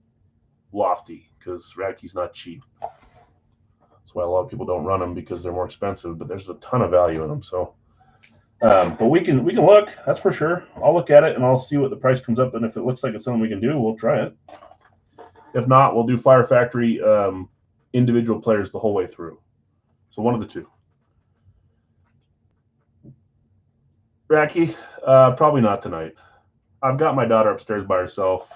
lofty because Radke's not cheap. That's why a lot of people don't run them, because they're more expensive, but there's a ton of value in them. So, but we can look, that's for sure. I'll look at it and I'll see what the price comes up, and if it looks like it's something we can do, we'll try it. If not, we'll do Fire Factory individual players the whole way through. So one of the two. Racky, probably not tonight. I've got my daughter upstairs by herself.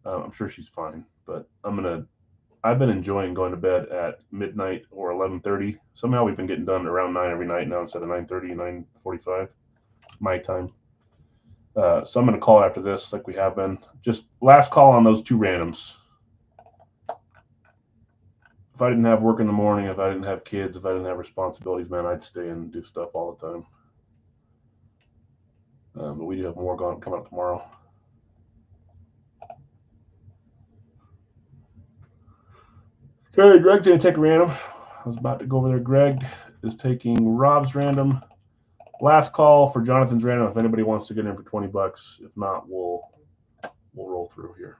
I'm sure she's fine, but I've been enjoying going to bed at midnight or 11:30. Somehow we've been getting done around 9 every night now instead of 9:30, 9:45 my time. So I'm going to call after this like we have been. Just last call on those 2 randoms. If I didn't have work in the morning, if I didn't have kids, if I didn't have responsibilities, man, I'd stay and do stuff all the time. But we do have more coming up tomorrow. Okay, Greg's going to take a random. I was about to go over there. Greg is taking Rob's random. Last call for Jonathan's random. If anybody wants to get in for $20, if not, we'll roll through here.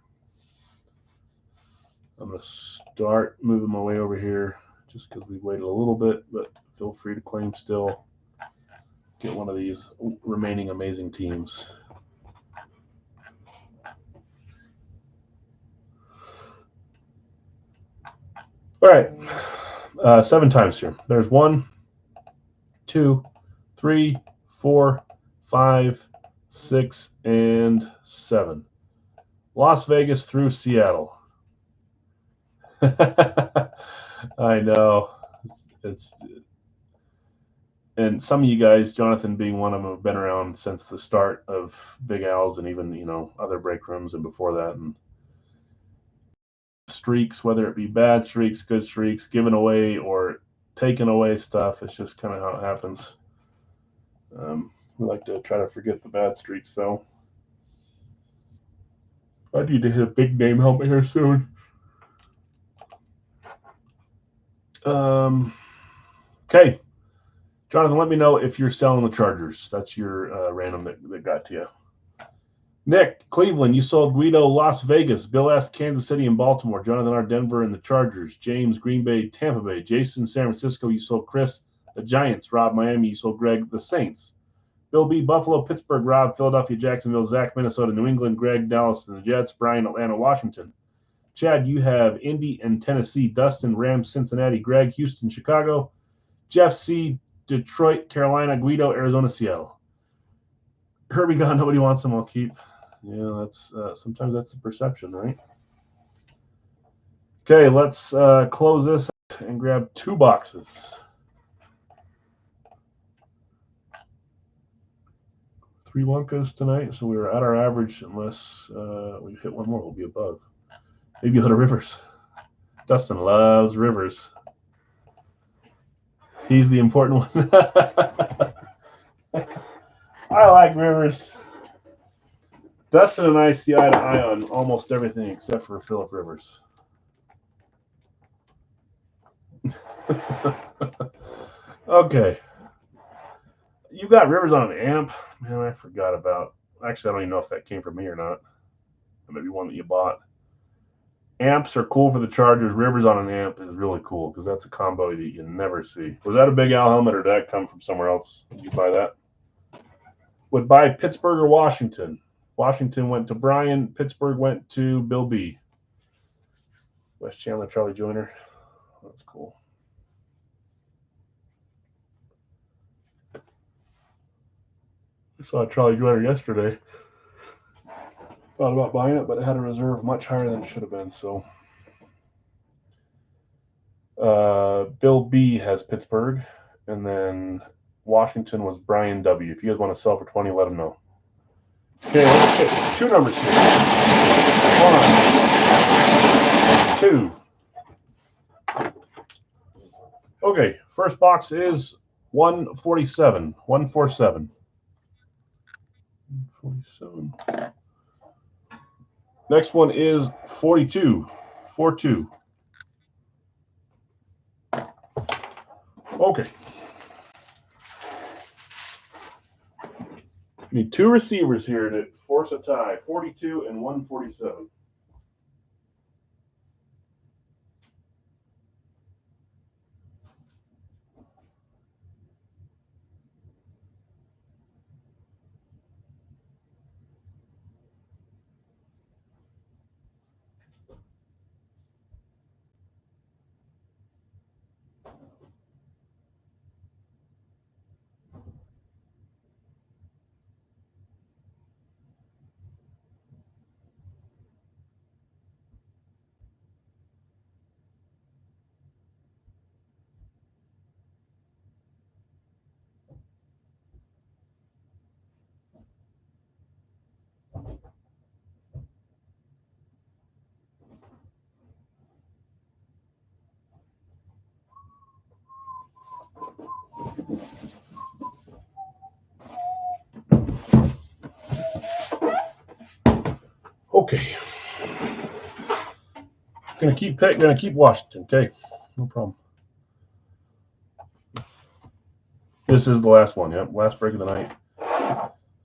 I'm going to start moving my way over here just because we waited a little bit, but feel free to claim still. Get one of these remaining amazing teams. All right, 7 times here. There's 1, 2, 3, 4, 5, 6, and 7. Las Vegas through Seattle. I know. And some of you guys, Jonathan being one of them, have been around since the start of Big Al's and even, other break rooms and before that. And streaks, whether it be bad streaks, good streaks, giving away or taking away stuff, it's just kind of how it happens. We like to try to forget the bad streaks, though. I need to hit a big name helmet here soon. Okay. Jonathan, let me know if you're selling the Chargers. That's your random that got to you. Nick, Cleveland, you sold Guido, Las Vegas. Bill S, Kansas City and Baltimore. Jonathan R, Denver and the Chargers. James, Green Bay, Tampa Bay. Jason, San Francisco, you sold Chris, the Giants. Rob, Miami, you sold Greg, the Saints. Bill B, Buffalo, Pittsburgh. Rob, Philadelphia, Jacksonville. Zach, Minnesota, New England. Greg, Dallas and the Jets. Brian, Atlanta, Washington. Chad, you have Indy and Tennessee. Dustin, Rams, Cincinnati. Greg, Houston, Chicago. Jeff C, Detroit, Carolina. Guido, Arizona, Seattle. Herbie got nobody wants them. I'll keep. Yeah, that's sometimes that's the perception, right? Okay, let's close this and grab 2 boxes. Three Wonkas tonight, so we were at our average. Unless we hit one more, we'll be above. Maybe a little Rivers. Dustin loves Rivers. He's the important one. I like Rivers. Dustin and I see eye to eye on almost everything except for Phillip Rivers. Okay. You got Rivers on an amp. Man, I forgot about. Actually, I don't even know if that came from me or not. Maybe one that you bought. Amps are cool for the Chargers. Rivers on an amp is really cool because that's a combo that you never see. Was that a Big Al helmet or did that come from somewhere else? Did you buy that? Would buy Pittsburgh or Washington? Washington went to Brian. Pittsburgh went to Bill B. Wes Chandler, Charlie Joyner. That's cool. I saw Charlie Joyner yesterday. Thought about buying it, but it had a reserve much higher than it should have been. So Bill B has Pittsburgh, and then Washington was Brian W. If you guys want to sell for 20, let him know. Okay, let's get 2 numbers here. 1, 2. Okay, first box is 147. 147. 147. Next one is 42. 42. Okay. Need 2 receivers here to force a tie. 42 and 147. Okay. Gonna keep Washington. Okay, no problem. This is the last one. Yep, last break of the night.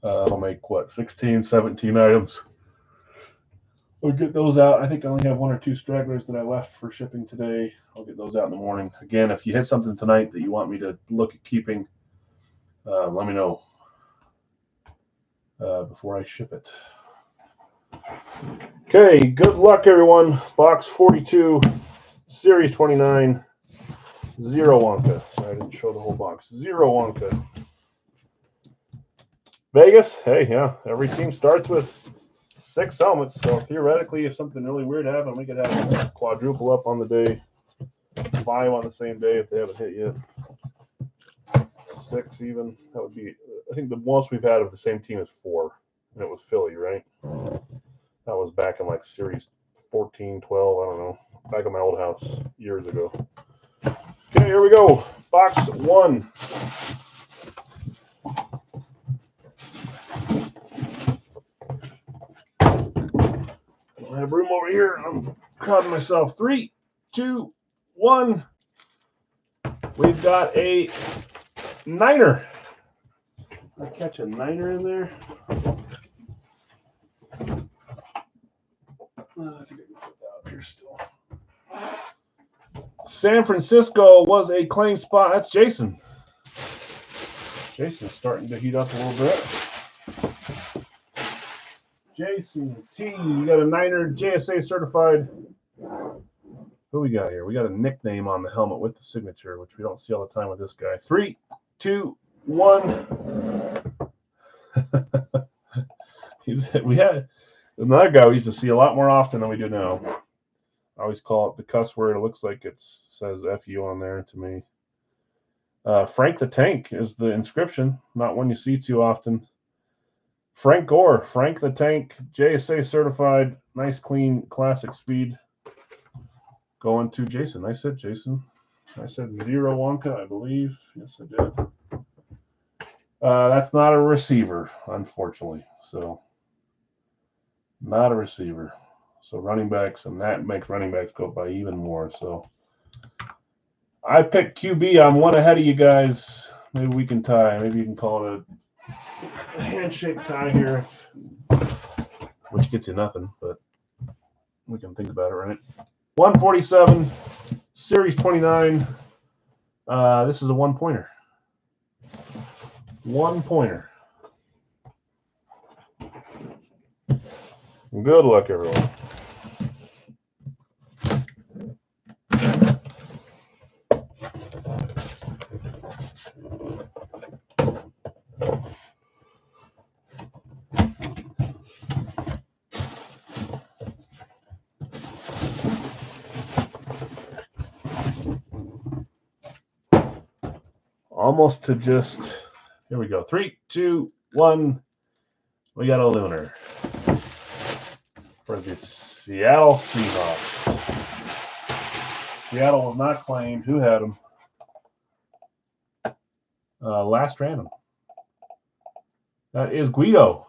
I'll make what 16, 17 items. We'll get those out. I think I only have 1 or 2 stragglers that I left for shipping today. I'll get those out in the morning. Again, if you hit something tonight that you want me to look at keeping, let me know before I ship it. Okay, good luck, everyone. Box 42, Series 29, 0 Wonka. Sorry, I didn't show the whole box. 0 Wonka. Vegas, hey, yeah, every team starts with 6 helmets, so theoretically, if something really weird happened, we could have quadruple up on the day, 5 on the same day if they haven't hit yet. 6 even. That would be, I think the most we've had of the same team is 4, and it was Philly, right? That was back in like Series 14, 12, I don't know, back at my old house years ago. Okay, here we go. Box 1. I have room over here. I'm crowding myself. 3, 2, 1. We've got a Niner. I catch a Niner in there. I think I can put that up here still. San Francisco was a claim spot. That's Jason. Jason's starting to heat up a little bit. Jason T, you got a Niner JSA certified. Who we got here? We got a nickname on the helmet with the signature, which we don't see all the time with this guy. 3, 2, 1. We had another guy we used to see a lot more often than we do now. I always call it the cuss word. It looks like it says FU on there to me. Frank the Tank is the inscription, not one you see too often. Frank Gore, Frank the Tank, JSA certified, nice, clean, classic speed. Going to Jason. Nice hit, Jason. I said 0 Wonka, I believe. Yes, I did. That's not a receiver, unfortunately. So, not a receiver. So, running backs, and that makes running backs go by even more. So, I picked QB. I'm 1 ahead of you guys. Maybe we can tie. Maybe you can call it a handshake tie here, which gets you nothing, but we can think about it, right? 147, Series 29. This is a 1-pointer. 1-pointer. Good luck, everyone. Almost to just, here we go. 3, 2, 1. We got a lunar for the Seattle Seahawks. Seattle was not claimed. Who had them? Last random. That is Guido.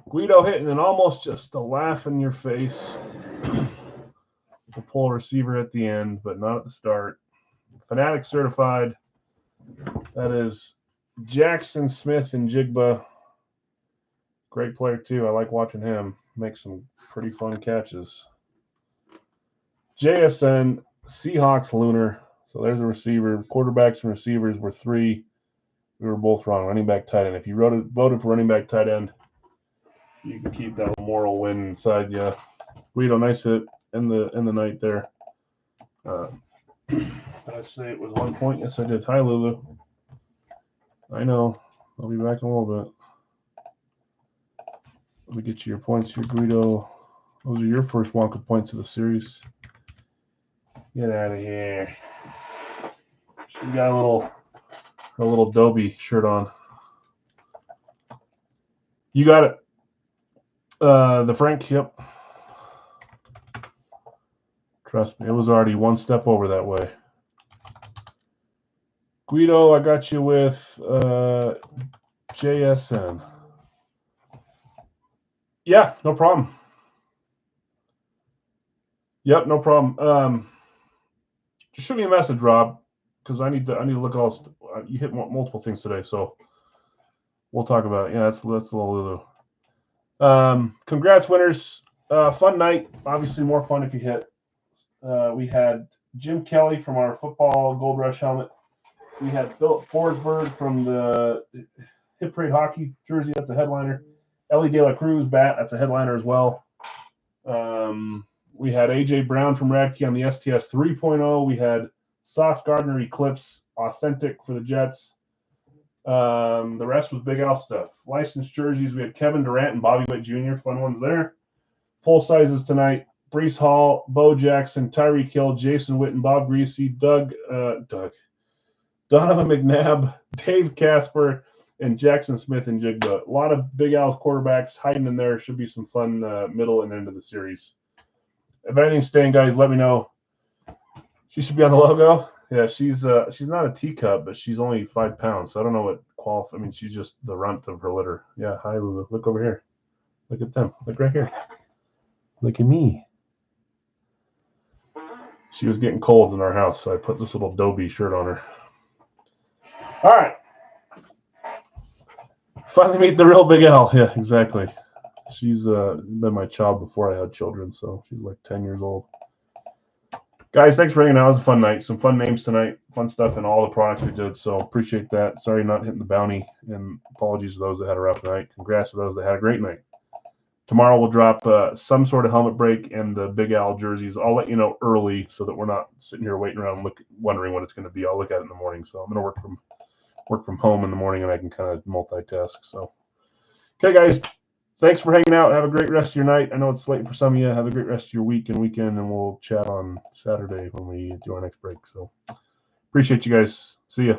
Guido hitting an almost just a laugh in your face. We'll pull a receiver at the end, but not at the start. Fanatic certified. That is Jackson Smith and Jigba. Great player, too. I like watching him make some pretty fun catches. JSN, Seahawks Lunar. So there's a receiver. Quarterbacks and receivers were 3. We were both wrong. Running back, tight end. If you voted for running back, tight end, you can keep that moral win inside you. Guido, nice hit in the night there. Did I say it was 1 point? Yes, I did. Hi, Lulu. I know. I'll be back in a little bit. Let me get you your points here, Guido. Those are your first Wonka points of the series. Get out of here. She got a little Dobie shirt on. You got it. The Frank, yep. Trust me, it was already one step over that way. Guido, I got you with JSN. Yeah, no problem. Yep, no problem. Just shoot me a message, Rob, because I need to look at all. You hit multiple things today, so we'll talk about it. Yeah, that's a little Lulu. Congrats, winners. Fun night. Obviously, more fun if you hit. We had Jim Kelly from our football Gold Rush helmet. We had Philip Forsberg from the Hip Parade hockey jersey. That's a headliner. Ellie De La Cruz bat. That's a headliner as well. We had AJ Brown from Radke on the STS 3.0. We had Sauce Gardner Eclipse Authentic for the Jets. The rest was Big Al stuff. Licensed jerseys. We had Kevin Durant and Bobby Witt Jr. Fun ones there. Full sizes tonight. Breece Hall, Bo Jackson, Tyreek Hill, Jason Witten, Bob Greasy, Donovan McNabb, Dave Casper, and Jackson Smith and Jigba. A lot of Big Al's quarterbacks hiding in there. Should be some fun middle and end of the series. If anything's staying, guys, let me know. She should be on the logo. Yeah, she's not a teacup, but she's only 5 pounds. So I don't know what qualify. I mean, she's just the runt of her litter. Yeah, hi, Lulu. Look over here. Look at them. Look right here. Look at me. She was getting cold in our house, so I put this little Dobie shirt on her. All right. Finally meet the real Big Al. Yeah, exactly. She's been my child before I had children, so she's like 10 years old. Guys, thanks for hanging out. It was a fun night. Some fun names tonight. Fun stuff in all the products we did, so appreciate that. Sorry not hitting the bounty, and apologies to those that had a rough night. Congrats to those that had a great night. Tomorrow we'll drop some sort of helmet break and the Big Al jerseys. I'll let you know early so that we're not sitting here waiting around wondering what it's going to be. I'll look at it in the morning. So I'm going to work from home in the morning, and I can kind of multitask. So, okay, guys, thanks for hanging out. Have a great rest of your night. I know it's late for some of you. Have a great rest of your week and weekend, and we'll chat on Saturday when we do our next break. So appreciate you guys. See ya.